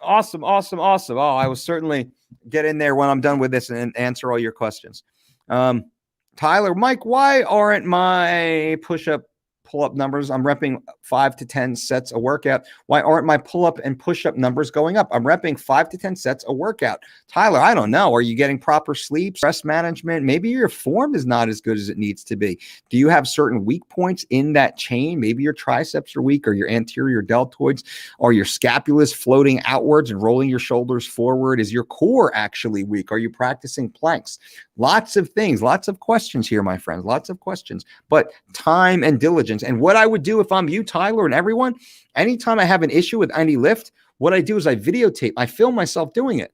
Awesome. Oh, I will certainly get in there when I'm done with this and answer all your questions. Tyler, Mike, why aren't my push-up pull-up numbers? I'm repping 5 to 10 sets a workout. Why aren't my pull-up and push-up numbers going up? I'm repping 5 to 10 sets a workout. Tyler, I don't know. Are you getting proper sleep, stress management? Maybe your form is not as good as it needs to be. Do you have certain weak points in that chain? Maybe your triceps are weak, or your anterior deltoids, or your scapula is floating outwards and rolling your shoulders forward. Is your core actually weak? Are you practicing planks? Lots of things, lots of questions here, my friends, lots of questions, but time and diligence. And what I would do if I'm you, Tyler, and everyone, anytime I have an issue with any lift, what I do is I videotape, I film myself doing it.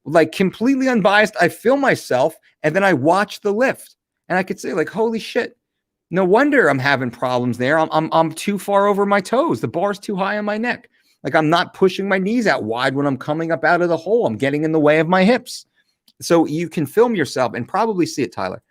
Like completely unbiased, I film myself and then I watch the lift. And I could say like, holy shit, no wonder I'm having problems there. I'm too far over my toes. The bar's too high on my neck. Like I'm not pushing my knees out wide when I'm coming up out of the hole. I'm getting in the way of my hips. So you can film yourself and probably see it, Tyler.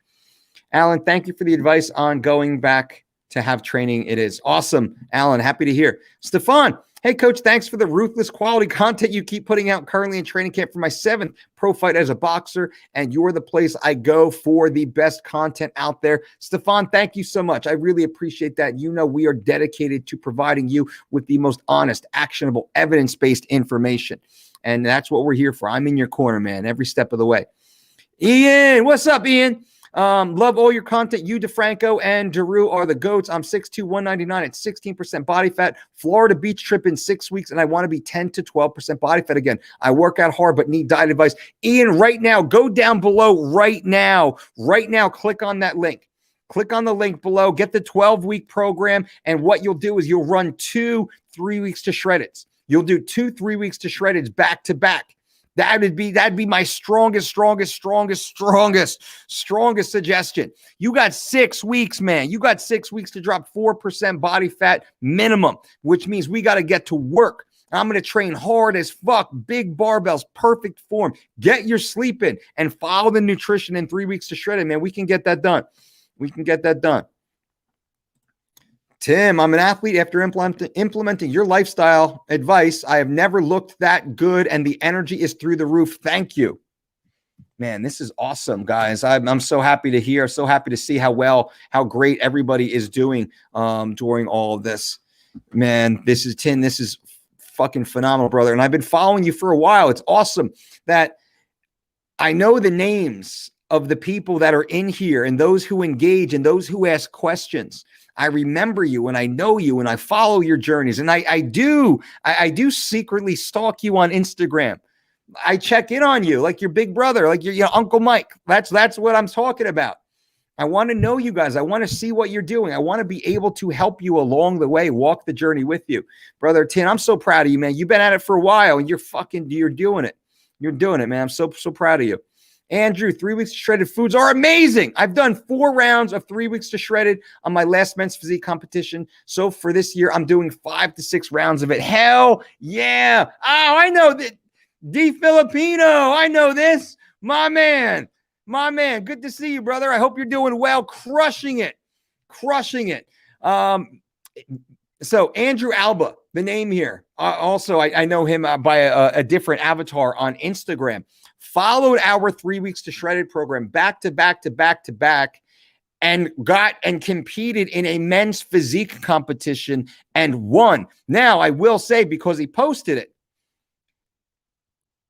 Alan, thank you for the advice on going back to have training. It is awesome. Alan, happy to hear. Stefan, hey, coach, thanks for the ruthless quality content you keep putting out currently in training camp for my 7th pro fight as a boxer, and you're the place I go for the best content out there. Stefan, thank you so much. I really appreciate that. You know, we are dedicated to providing you with the most honest, actionable, evidence-based information. And that's what we're here for. I'm in your corner, man, every step of the way. Ian, what's up, Ian? Love all your content. You, DeFranco, and Drew are the GOATs. I'm 6'2", 199 at 16% body fat. Florida beach trip in 6 weeks, and I want to be 10 to 12% body fat again. I work out hard, but need diet advice. Ian, right now, go down below right now. Right now, click on that link. Click on the link below. Get the 12-week program, and what you'll do is you'll run 2 3 weeks to shred-its. You'll do 2 3 weeks to shred-its back to back. That'd be my strongest suggestion. You got 6 weeks, man. You got 6 weeks to drop 4% body fat minimum, which means we got to get to work. I'm going to train hard as fuck, big barbells, perfect form. Get your sleep in and follow the nutrition in 3 weeks to shred it, man. We can get that done. We can get that done. Tim, I'm an athlete. After implementing your lifestyle advice, I have never looked that good, and the energy is through the roof. Thank you. Man, this is awesome, guys. I'm so happy to hear, so happy to see how great everybody is doing during all of this. Man, this is fucking phenomenal, brother. And I've been following you for a while. It's awesome that I know the names of the people that are in here and those who engage and those who ask questions. I remember you and I know you and I follow your journeys. And I do secretly stalk you on Instagram. I check in on you like your big brother, like your Uncle Mike. That's what I'm talking about. I want to know you guys. I want to see what you're doing. I want to be able to help you along the way, walk the journey with you. Brother Tin, I'm so proud of you, man. You've been at it for a while and you're doing it. You're doing it, man. I'm so proud of you. Andrew, 3 weeks to shredded foods are amazing. I've done 4 rounds of 3 weeks to shredded on my last men's physique competition. So for this year, I'm doing 5 to 6 rounds of it. Hell yeah. Oh, I know that. D Filipino, I know this. My man. Good to see you, brother. I hope you're doing well. Crushing it. So Andrew Alba, the name here. Also, I know him by a different avatar on Instagram. Followed our 3 weeks to shredded program back to back and competed in a men's physique competition and won. Now, I will say, because he posted it,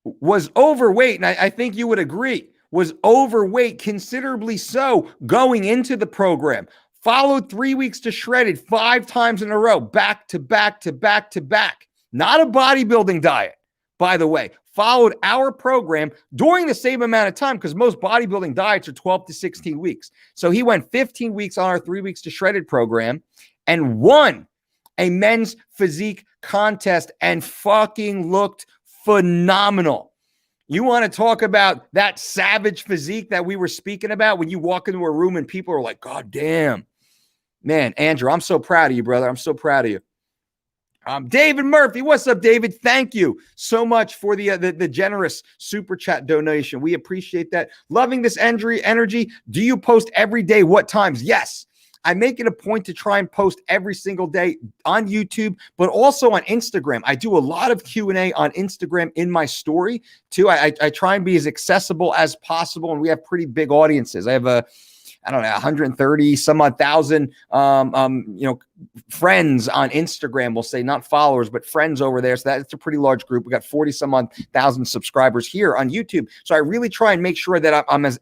was overweight, and I think you would agree, was overweight, considerably so, going into the program. Followed 3 weeks to shredded 5 times in a row, back to back. Not a bodybuilding diet, by the way. Followed our program during the same amount of time, because most bodybuilding diets are 12 to 16 weeks. So he went 15 weeks on our 3 weeks to shredded program and won a men's physique contest and fucking looked phenomenal. You want to talk about that savage physique that we were speaking about when you walk into a room and people are like, God damn. Man, Andrew, I'm so proud of you, brother. I'm so proud of you. David Murphy, what's up, David? Thank you so much for the generous super chat donation. We appreciate that. Loving this energy. Do you post every day? What times? Yes. I make it a point to try and post every single day on YouTube, but also on Instagram. I do a lot of Q&A on Instagram in my story too. I try and be as accessible as possible, and we have pretty big audiences. I have I don't know, 130 some odd thousand, friends on Instagram, we'll say, not followers, but friends over there. So that's a pretty large group. We got 40 some odd thousand subscribers here on YouTube. So I really try and make sure that I'm as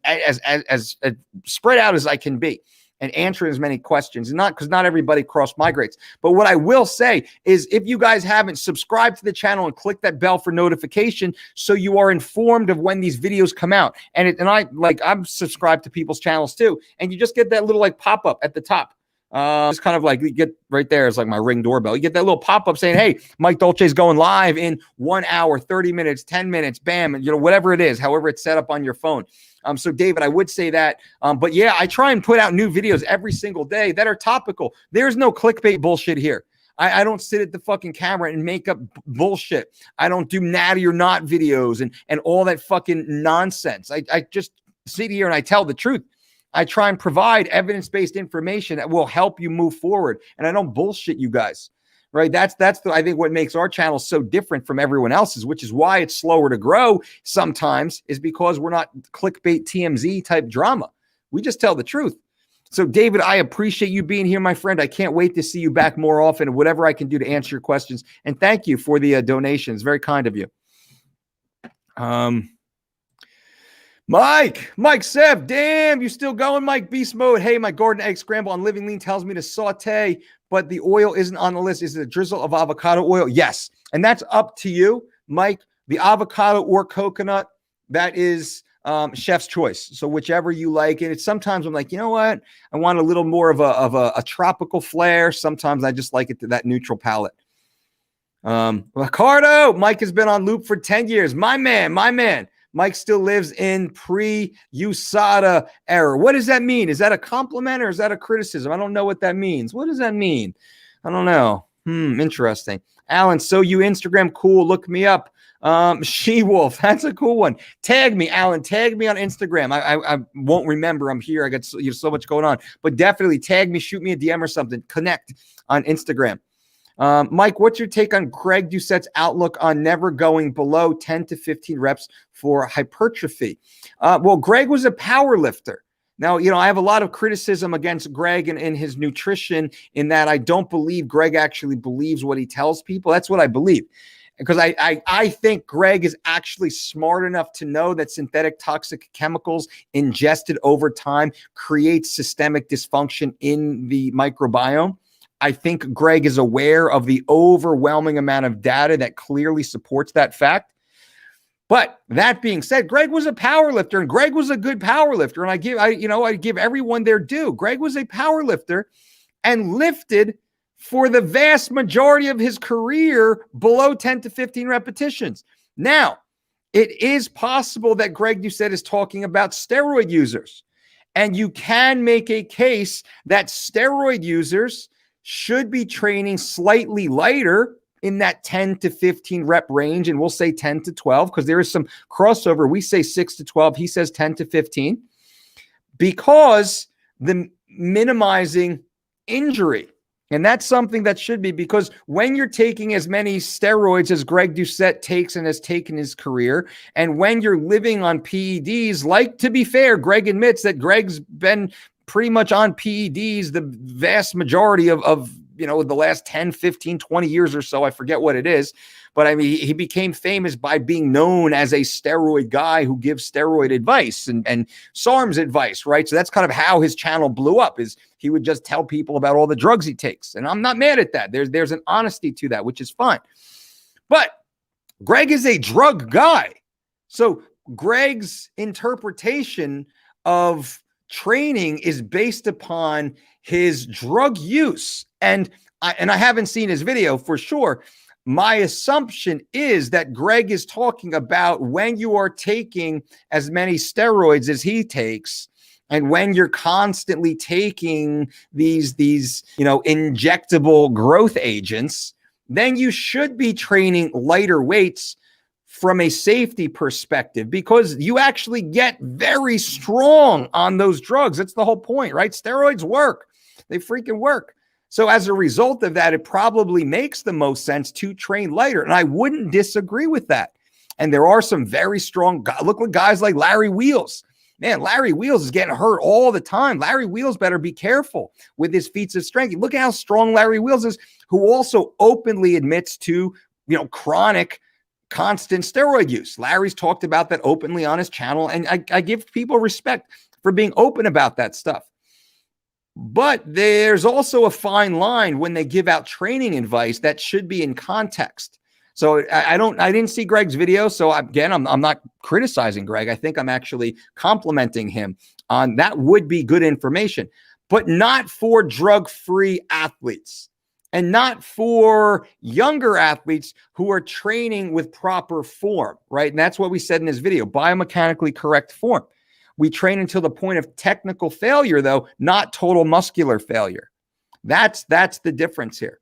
spread out as I can be and answering as many questions, and not because not everybody cross migrates. But what I will say is, if you guys haven't subscribed to the channel and click that bell for notification, so you are informed of when these videos come out. And I'm subscribed to people's channels too, and you just get that little pop up at the top. It's kind of like, you get right there. It's like my Ring doorbell. You get that little pop-up saying, hey, Mike Dolce is going live in 1 hour, 30 minutes, 10 minutes, bam, and whatever it is, however it's set up on your phone. So David, I would say that, but yeah, I try and put out new videos every single day that are topical. There's no clickbait bullshit here. I don't sit at the fucking camera and make up bullshit. I don't do natty or not videos and all that fucking nonsense. I just sit here and I tell the truth. I try and provide evidence-based information that will help you move forward. And I don't bullshit you guys, right? That's I think what makes our channel so different from everyone else's, which is why it's slower to grow sometimes, is because we're not clickbait TMZ type drama. We just tell the truth. So David, I appreciate you being here, my friend. I can't wait to see you back more often, and whatever I can do to answer your questions. And thank you for the donations. Very kind of you. Mike Sev, damn, you still going, Mike? Beast mode. Hey, my garden egg scramble on Living Lean tells me to saute, but the oil isn't on the list. Is it a drizzle of avocado oil? Yes. And that's up to you, Mike. The avocado or coconut, that is chef's choice. So whichever you like. And it's sometimes I'm like, you know what? I want a little more of a tropical flair. Sometimes I just like it to that neutral palate. Ricardo, Mike has been on loop for 10 years. My man. Mike still lives in pre-USADA era. What does that mean? Is that a compliment or is that a criticism? I don't know what that means. What does that mean? I don't know. Interesting. Alan, so you Instagram cool. Look me up. She-Wolf, that's a cool one. Tag me, Alan. Tag me on Instagram. I won't remember. I'm here. I got so much going on. But definitely tag me, shoot me a DM or something. Connect on Instagram. Mike, what's your take on Greg Doucette's outlook on never going below 10 to 15 reps for hypertrophy? Well, Greg was a power lifter. Now, I have a lot of criticism against Greg and his nutrition, in that I don't believe Greg actually believes what he tells people. That's what I believe. Because I think Greg is actually smart enough to know that synthetic toxic chemicals ingested over time create systemic dysfunction in the microbiome. I think Greg is aware of the overwhelming amount of data that clearly supports that fact. But that being said, Greg was a power lifter, and Greg was a good power lifter. And I give everyone their due. Greg was a power lifter and lifted for the vast majority of his career below 10 to 15 repetitions. Now, it is possible that Greg Doucette is talking about steroid users. And you can make a case that steroid users should be training slightly lighter in that 10 to 15 rep range. And we'll say 10 to 12 because there is some crossover. We say 6 to 12. He says 10 to 15 because the minimizing injury. And that's something that should be, because when you're taking as many steroids as Greg Doucette takes and has taken his career, and when you're living on PEDs, to be fair, Greg admits that Greg's been pretty much on PEDs the vast majority of the last 10, 15, 20 years or so. I forget what it is. But I mean, he became famous by being known as a steroid guy who gives steroid advice and SARMs advice, right? So that's kind of how his channel blew up, is he would just tell people about all the drugs he takes. And I'm not mad at that. There's an honesty to that, which is fine. But Greg is a drug guy. So Greg's interpretation of training is based upon his drug use. And I haven't seen his video for sure. My assumption is that Greg is talking about when you are taking as many steroids as he takes, and when you're constantly taking these injectable growth agents, then you should be training lighter weights from a safety perspective, because you actually get very strong on those drugs. That's the whole point, right? Steroids work. They freaking work. So as a result of that, it probably makes the most sense to train lighter. And I wouldn't disagree with that. And there are some very strong guys, look at guys like Larry Wheels. Man, Larry Wheels is getting hurt all the time. Larry Wheels better be careful with his feats of strength. Look at how strong Larry Wheels is, who also openly admits to, chronic, constant steroid use. Larry's talked about that openly on his channel, and I give people respect for being open about that stuff. But there's also a fine line when they give out training advice that should be in context. So I didn't see Greg's video. So again, I'm not criticizing Greg. I think I'm actually complimenting him on that would be good information, but not for drug-free athletes and not for younger athletes who are training with proper form, right? And that's what we said in this video, biomechanically correct form. We train until the point of technical failure, though, not total muscular failure. That's the difference here.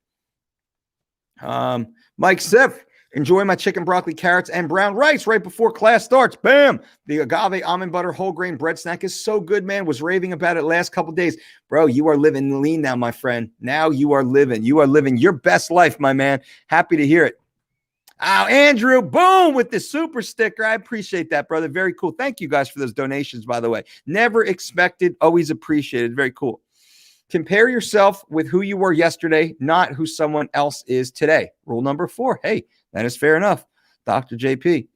Mike Sif, enjoy my chicken, broccoli, carrots, and brown rice right before class starts. Bam! The agave almond butter whole grain bread snack is so good, man. Was raving about it last couple days. Bro, you are living lean now, my friend. Now you are living your best life, my man. Happy to hear it. Oh, Andrew, boom, with the super sticker. I appreciate that, brother. Very cool. Thank you guys for those donations, by the way. Never expected, always appreciated. Very cool. Compare yourself with who you were yesterday, not who someone else is today. Rule number 4. Hey, that is fair enough. Dr. JP.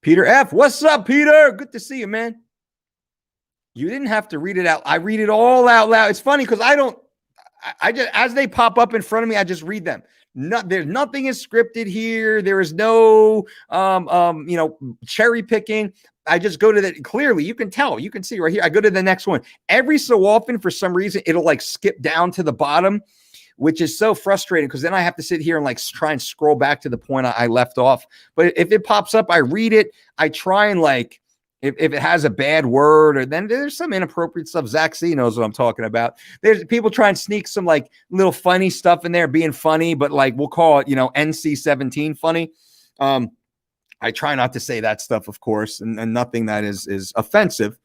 Peter F. What's up, Peter? Good to see you, man. You didn't have to read it out. I read it all out loud. It's funny because I just, as they pop up in front of me, I just read them. There's nothing is scripted here. There is no, cherry picking. I just go to that. Clearly, you can tell. You can see right here. I go to the next one. Every so often, for some reason, it'll like skip down to the bottom, which is so frustrating because then I have to sit here and like try and scroll back to the point I left off. But if it pops up, I read it. I try and like, if it has a bad word, or then there's some inappropriate stuff. Zach C knows what I'm talking about. There's people try and sneak some like little funny stuff in there, being funny, but like we'll call it, NC-17 funny. I try not to say that stuff, of course, and nothing that is offensive.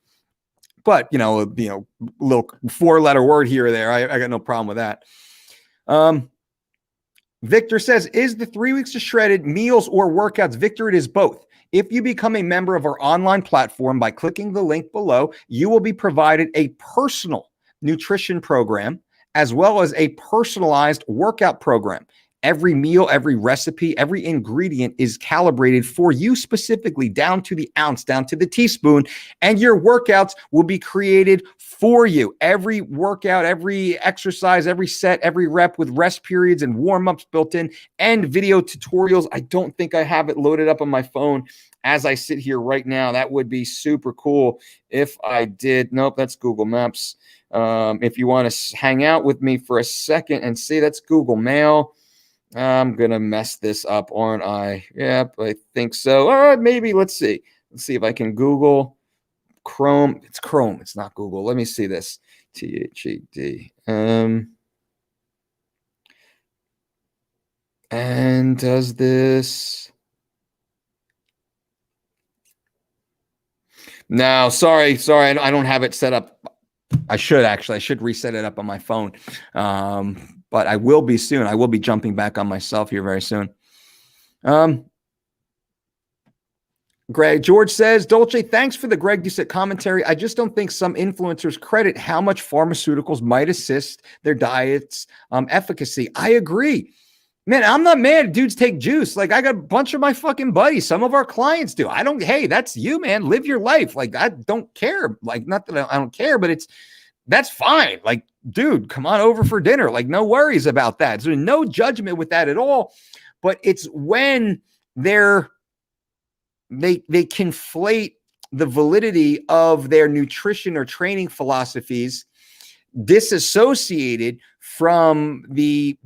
But little 4-letter word here or there, I got no problem with that. Victor says, is the 3 weeks of shredded meals or workouts? Victor, it is both. If you become a member of our online platform by clicking the link below, you will be provided a personal nutrition program as well as a personalized workout program. Every meal, every recipe, every ingredient is calibrated for you specifically, down to the ounce, down to the teaspoon, and your workouts will be created for you. Every workout, every exercise, every set, every rep with rest periods and warm-ups built in and video tutorials. I don't think I have it loaded up on my phone as I sit here right now. That would be super cool if I did. Nope, that's Google Maps. If you want to hang out with me for a second and see, that's Google Mail. I'm going to mess this up, aren't I? Yep, I think so. All right, maybe. Let's see. Let's see if I can Google Chrome. It's Chrome. It's not Google. Let me see this. THED. And does this... No, sorry. I don't have it set up. I should reset it up on my phone. But I will be soon. I will be jumping back on myself here very soon. George says, Dolce, thanks for the Greg Doucette commentary. I just don't think some influencers credit how much pharmaceuticals might assist their diet's efficacy. I agree. Man, I'm not mad. Dudes take juice. Like, I got a bunch of my fucking buddies. Some of our clients do. Hey, that's you, man. Live your life. Like, I don't care. Like, not that I don't care, but that's fine. Like, dude, come on over for dinner. Like, no worries about that. So no judgment with that at all. But it's when they conflate the validity of their nutrition or training philosophies disassociated from the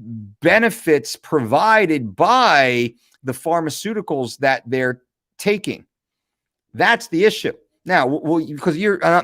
benefits provided by the pharmaceuticals that they're taking. That's the issue. Now, because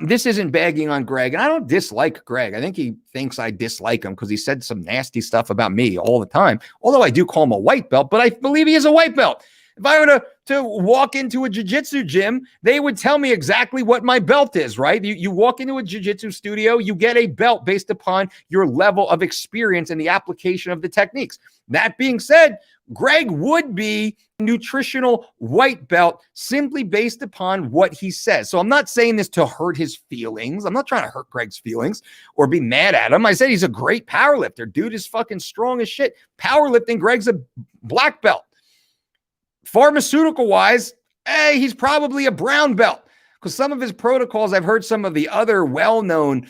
this isn't bagging on Greg, and I don't dislike Greg. I think he thinks I dislike him because he said some nasty stuff about me all the time. Although I do call him a white belt, but I believe he is a white belt. If I were to walk into a jiu-jitsu gym, they would tell me exactly what my belt is, right? You walk into a jiu-jitsu studio, you get a belt based upon your level of experience and the application of the techniques. That being said, Greg would be nutritional white belt simply based upon what he says. So I'm not saying this to hurt his feelings. I'm not trying to hurt Greg's feelings or be mad at him. I said he's a great powerlifter. Dude is fucking strong as shit. Powerlifting, Greg's a black belt. Pharmaceutical wise, he's probably a brown belt, because some of his protocols, I've heard some of the other well-known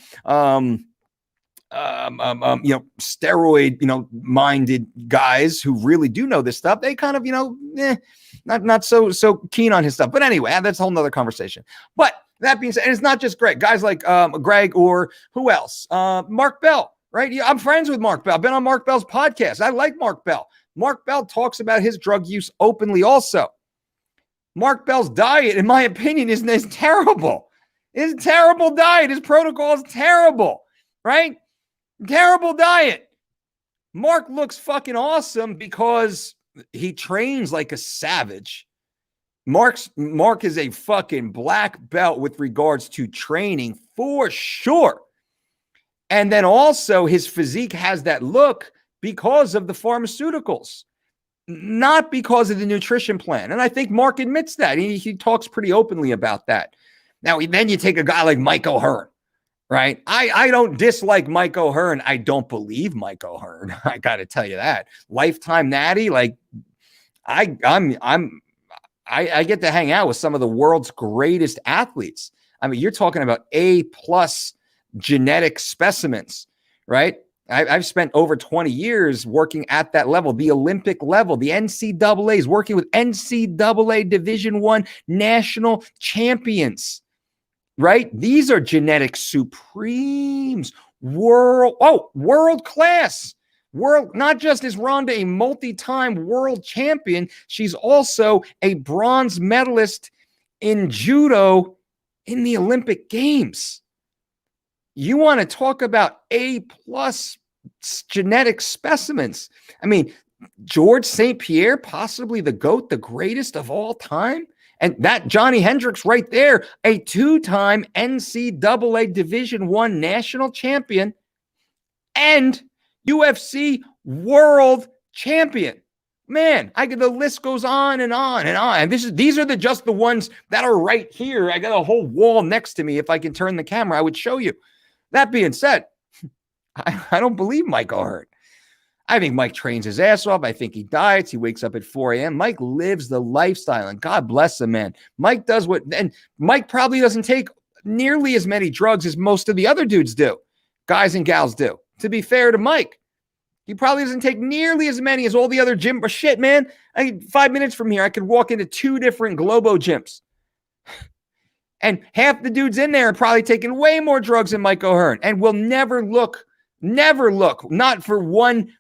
steroid, minded guys who really do know this stuff. They kind of, not so keen on his stuff. But anyway, that's a whole nother conversation. But that being said, and it's not just Greg, guys like Greg or who else? Mark Bell, right? I'm friends with Mark Bell. I've been on Mark Bell's podcast. I like Mark Bell. Mark Bell talks about his drug use openly also. Mark Bell's diet, in my opinion, is terrible. It's a terrible diet. His protocol is terrible, right? Terrible diet. Mark looks fucking awesome because he trains like a savage. Mark is a fucking black belt with regards to training for sure. And then also his physique has that look because of the pharmaceuticals, not because of the nutrition plan. And I think Mark admits that. He talks pretty openly about that. Now, then you take a guy like Mike O'Hearn, right? I don't dislike Mike O'Hearn. I don't believe Mike O'Hearn. I got to tell you that. Lifetime natty, like I get to hang out with some of the world's greatest athletes. I mean, you're talking about A+ genetic specimens, right? I've spent over 20 years working at that level, the Olympic level, the NCAAs, working with NCAA Division I national champions, right? These are genetic supremes, world class. Not just is Rhonda a multi-time world champion, she's also a bronze medalist in judo in the Olympic Games. You want to talk about A+ genetic specimens. I mean, George St. Pierre, possibly the GOAT, the greatest of all time. And that Johnny Hendricks right there, a 2-time NCAA Division I national champion and UFC world champion. Man, the list goes on and on and on. And these are just the ones that are right here. I got a whole wall next to me. If I can turn the camera, I would show you. That being said, I don't believe Mike O'Hearn. I think Mike trains his ass off. I think he diets. He wakes up at 4 a.m. Mike lives the lifestyle, and God bless him, man. Mike does and Mike probably doesn't take nearly as many drugs as most of the other dudes do, guys and gals do. To be fair to Mike, he probably doesn't take nearly as many as all the other gym. But shit, man, 5 minutes from here, I could walk into 2 different Globo gyms. And half the dudes in there are probably taking way more drugs than Mike O'Hearn and will never look, not for one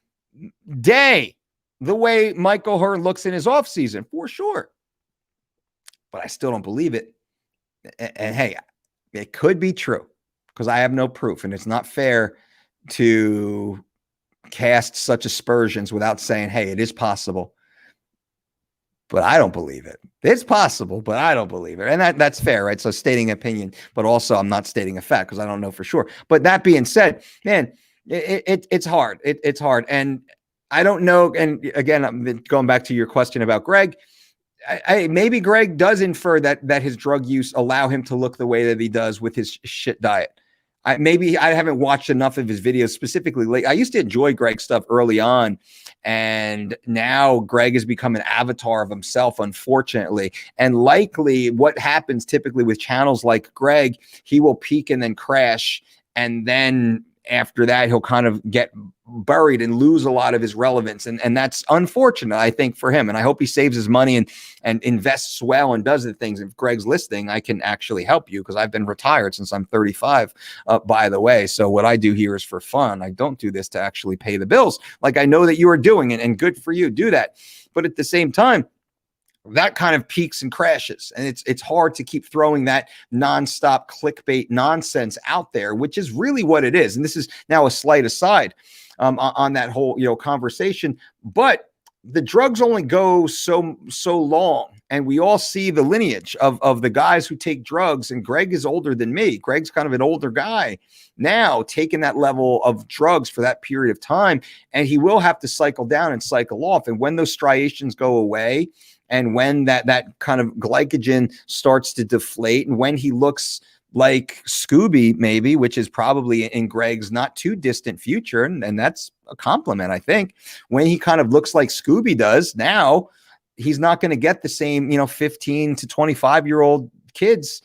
day, the way Mike O'Hearn looks in his offseason, for sure. But I still don't believe it. And hey, it could be true because I have no proof. And it's not fair to cast such aspersions without saying, hey, it is possible. But I don't believe it. It's possible, but I don't believe it. And that's fair, right? So stating opinion, but also I'm not stating a fact because I don't know for sure. But that being said, man, it's hard. It's hard. And I don't know. And again, I'm going back to your question about Greg. Maybe Greg does infer that his drug use allow him to look the way that he does with his shit diet. Maybe I haven't watched enough of his videos specifically. I used to enjoy Greg's stuff early on, and now Greg has become an avatar of himself, unfortunately. And likely what happens typically with channels like Greg, he will peak and then crash. And then after that, he'll kind of get buried and lose a lot of his relevance. And that's unfortunate, I think, for him. And I hope he saves his money and invests well and does the things. If Greg's listening, I can actually help you because I've been retired since I'm 35, by the way. So what I do here is for fun. I don't do this to actually pay the bills like I know that you are doing, and good for you. Do that. But at the same time, that kind of peaks and crashes. And it's hard to keep throwing that nonstop clickbait nonsense out there, which is really what it is. And this is now a slight aside on that whole, conversation. But the drugs only go so long, and we all see the lineage of the guys who take drugs. And Greg is older than me. Greg's kind of an older guy now, taking that level of drugs for that period of time, and he will have to cycle down and cycle off. And when those striations go away, and when that kind of glycogen starts to deflate, and when he looks like Scooby, maybe, which is probably in Greg's not too distant future, and that's a compliment, I think. When he kind of looks like Scooby does now, he's not going to get the same, 15 to 25-year-old kids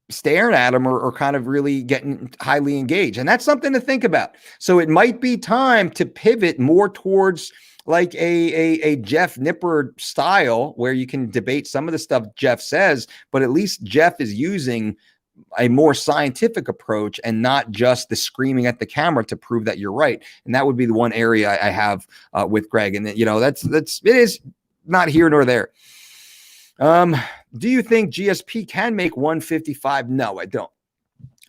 staring at him or kind of really getting highly engaged. And that's something to think about. So it might be time to pivot more towards like a Jeff Nipper style, where you can debate some of the stuff Jeff says, but at least Jeff is using a more scientific approach and not just the screaming at the camera to prove that you're right. And that would be the one area I have with Greg. And it is not here nor there. Do you think GSP can make 155? No, I don't.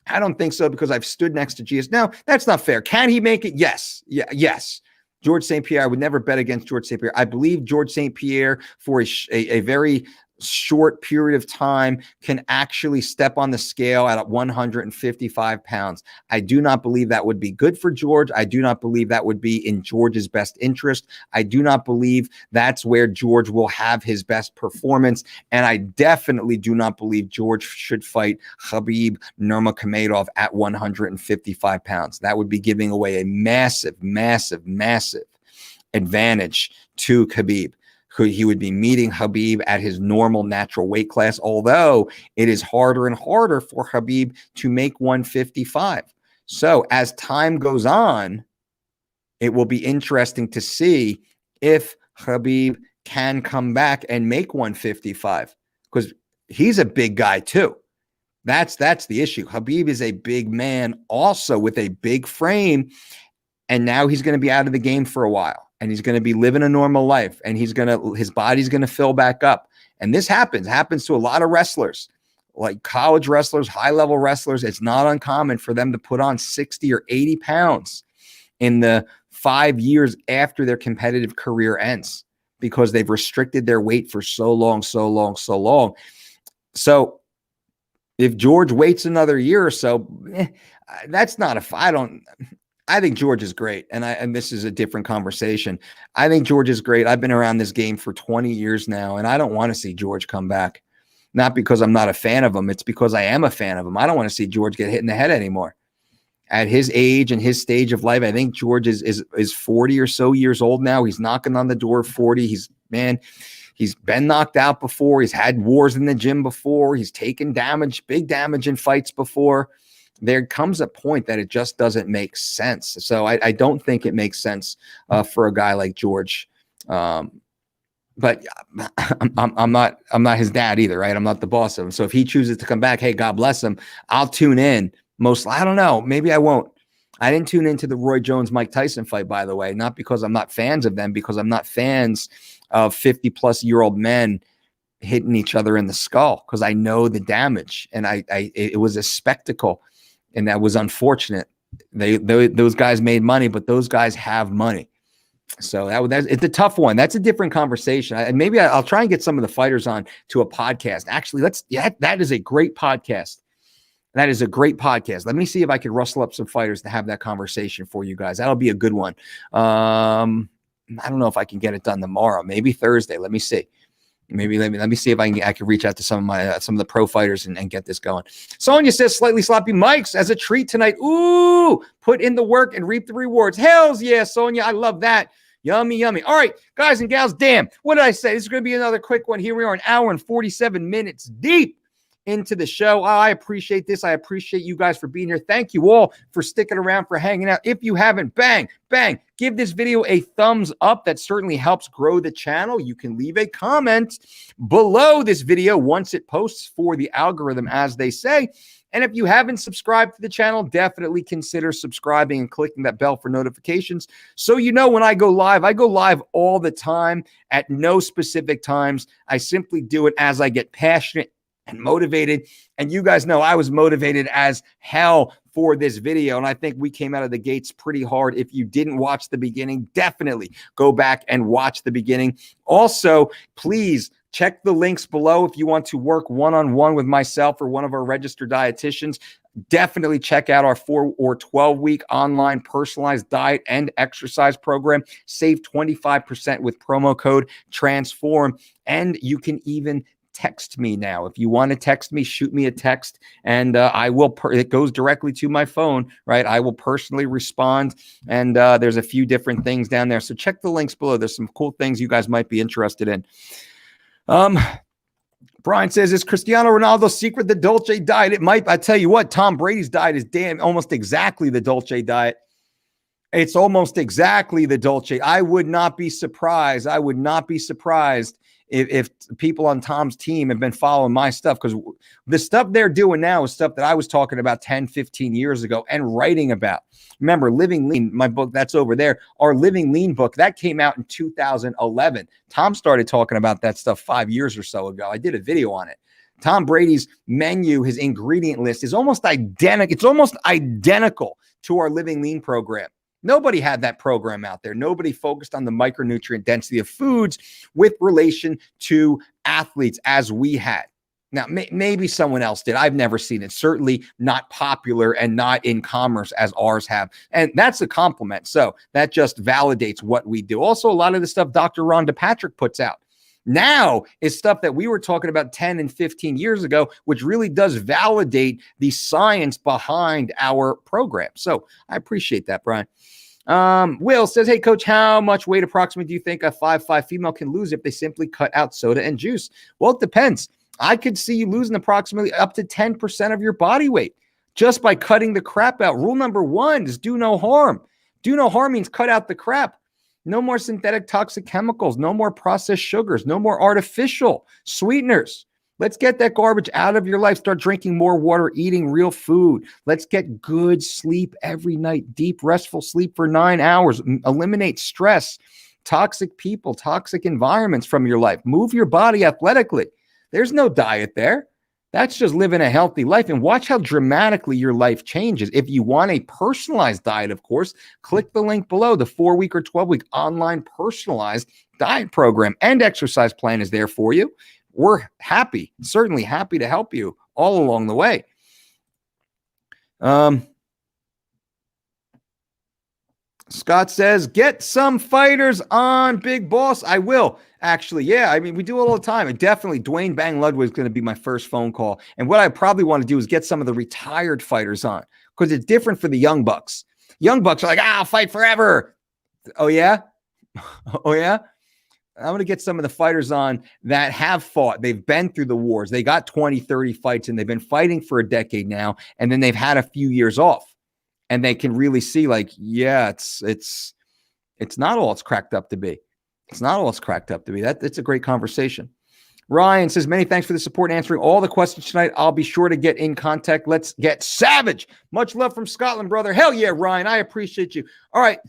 I don't think so, because I've stood next to GS. No, that's not fair. Can he make it? Yes. Yeah. Yes. George St. Pierre, I would never bet against George St. Pierre. I believe George St. Pierre, for a very short period of time, can actually step on the scale at 155 pounds. I do not believe that would be good for George. I do not believe that would be in George's best interest. I do not believe that's where George will have his best performance. And I definitely do not believe George should fight Khabib Nurmagomedov at 155 pounds. That would be giving away a massive, massive, massive advantage to Khabib. He would be meeting Khabib at his normal natural weight class, although it is harder and harder for Khabib to make 155. So as time goes on, it will be interesting to see if Khabib can come back and make 155, because he's a big guy too. That's the issue. Khabib is a big man also with a big frame, and now he's going to be out of the game for a while. And he's going to be living a normal life, and his body's going to fill back up. And this happens to a lot of wrestlers, like college wrestlers, high-level wrestlers. It's not uncommon for them to put on 60 or 80 pounds in the 5 years after their competitive career ends, because they've restricted their weight for so long. So if George waits another year or so, that's not I think George is great. And this is a different conversation. I think George is great. I've been around this game for 20 years now, and I don't want to see George come back. Not because I'm not a fan of him. It's because I am a fan of him. I don't want to see George get hit in the head anymore. At his age and his stage of life, I think George is 40 or so years old now. He's knocking on the door of 40. He's been knocked out before. He's had wars in the gym before. He's taken damage, big damage in fights before. There comes a point that it just doesn't make sense. So I don't think it makes sense for a guy like George. But I'm not his dad either, right? I'm not the boss of him. So if he chooses to come back, hey, God bless him. I'll tune in. I don't know. Maybe I won't. I didn't tune into the Roy Jones Mike Tyson fight, by the way, not because I'm not fans of them, because I'm not fans of 50-plus-year-old men hitting each other in the skull, because I know the damage, and it was a spectacle. And that was unfortunate. Those guys made money, but those guys have money. So it's a tough one. That's a different conversation. Maybe I'll try and get some of the fighters on to a podcast. Actually, that is a great podcast. That is a great podcast. Let me see if I can rustle up some fighters to have that conversation for you guys. That'll be a good one. I don't know if I can get it done tomorrow. Maybe Thursday. Let me see. Maybe let me see if I can reach out to some of the pro fighters and get this going. Sonia says slightly sloppy mics as a treat tonight. Ooh, put in the work and reap the rewards. Hells yeah, Sonia. I love that. Yummy, yummy. All right, guys and gals, damn. What did I say? This is going to be another quick one. Here we are, an hour and 47 minutes deep into the show. I appreciate this. I appreciate you guys for being here. Thank you all for sticking around, for hanging out. If you haven't, bang, give this video a thumbs up. That certainly helps grow the channel. You can leave a comment below this video once it posts for the algorithm, as they say. And if you haven't subscribed to the channel, definitely consider subscribing and clicking that bell for notifications so you know when I go live. I go live all the time at no specific times. I simply do it as I get passionate and motivated. And you guys know I was motivated as hell for this video. And I think we came out of the gates pretty hard. If you didn't watch the beginning, definitely go back and watch the beginning. Also, please check the links below if you want to work one-on-one with myself or one of our registered dietitians. Definitely check out our 4 or 12-week online personalized diet and exercise program. Save 25% with promo code TRANSFORM. And you can even text me now. If you want to text me, shoot me a text, and I will. It goes directly to my phone, right? I will personally respond, and there's a few different things down there. So check the links below. There's some cool things you guys might be interested in. Brian says, is Cristiano Ronaldo's secret the Dolce diet? It might. I tell you what, Tom Brady's diet is almost exactly the Dolce diet. It's almost exactly the Dolce. I would not be surprised. I would not be surprised if people on Tom's team have been following my stuff, because the stuff they're doing now is stuff that I was talking about 10, 15 years ago and writing about. Remember, Living Lean, my book, that's over there. Our Living Lean book, that came out in 2011. Tom started talking about that stuff 5 years or so ago. I did a video on it. Tom Brady's menu, his ingredient list is almost identical. It's almost identical to our Living Lean program. Nobody had that program out there. Nobody focused on the micronutrient density of foods with relation to athletes as we had. Now, maybe someone else did. I've never seen it. Certainly not popular and not in commerce as ours have. And that's a compliment. So that just validates what we do. Also, a lot of the stuff Dr. Rhonda Patrick puts out now is stuff that we were talking about 10 and 15 years ago, which really does validate the science behind our program. So I appreciate that, Brian. Will says, hey, coach, how much weight approximately do you think a 5'5" female can lose if they simply cut out soda and juice? Well, it depends. I could see you losing approximately up to 10% of your body weight just by cutting the crap out. Rule number 1 is do no harm. Do no harm means cut out the crap. No more synthetic toxic chemicals, no more processed sugars, no more artificial sweeteners. Let's get that garbage out of your life. Start drinking more water, eating real food. Let's get good sleep every night, deep, restful sleep for 9 hours. Eliminate stress, toxic people, toxic environments from your life. Move your body athletically. There's no diet there. That's just living a healthy life. And watch how dramatically your life changes. If you want a personalized diet, of course, click the link below. The 4-week or 12-week online personalized diet program and exercise plan is there for you. We're happy, certainly happy to help you all along the way. Scott says, get some fighters on, Big Boss. I will. Actually, yeah. I mean, we do it all the time. And definitely, Dwayne Bang Ludwig is going to be my first phone call. And what I probably want to do is get some of the retired fighters on, because it's different for the young bucks. Young bucks are like, I'll fight forever. Oh, yeah? Oh, yeah? I'm going to get some of the fighters on that have fought. They've been through the wars. They got 20, 30 fights, and they've been fighting for a decade now. And then they've had a few years off. And they can really see, like, yeah, it's not all it's cracked up to be. It's not all it's cracked up to be. It's a great conversation. Ryan says, many thanks for the support answering all the questions tonight. I'll be sure to get in contact. Let's get savage. Much love from Scotland, brother. Hell yeah, Ryan. I appreciate you. All right.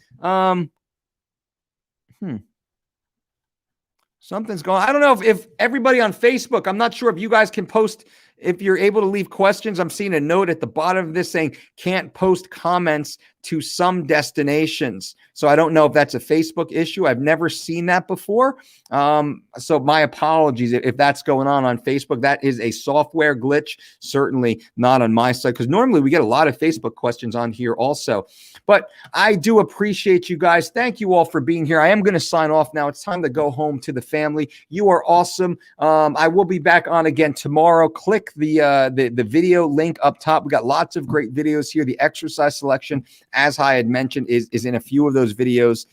Something's going on. I don't know if everybody on Facebook, I'm not sure if you guys can post, if you're able to leave questions. I'm seeing a note at the bottom of this saying can't post comments to some destinations. So I don't know if that's a Facebook issue. I've never seen that before. So my apologies if that's going on Facebook. That is a software glitch, certainly not on my side, because normally we get a lot of Facebook questions on here also. But I do appreciate you guys. Thank you all for being here. I am going to sign off now. It's time to go home to the family. You are awesome. I will be back on again tomorrow. Click the video link up top. We got lots of great videos here. The exercise selection, as I had mentioned, is in a few of those videos.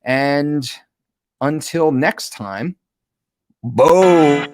And until next time, boom.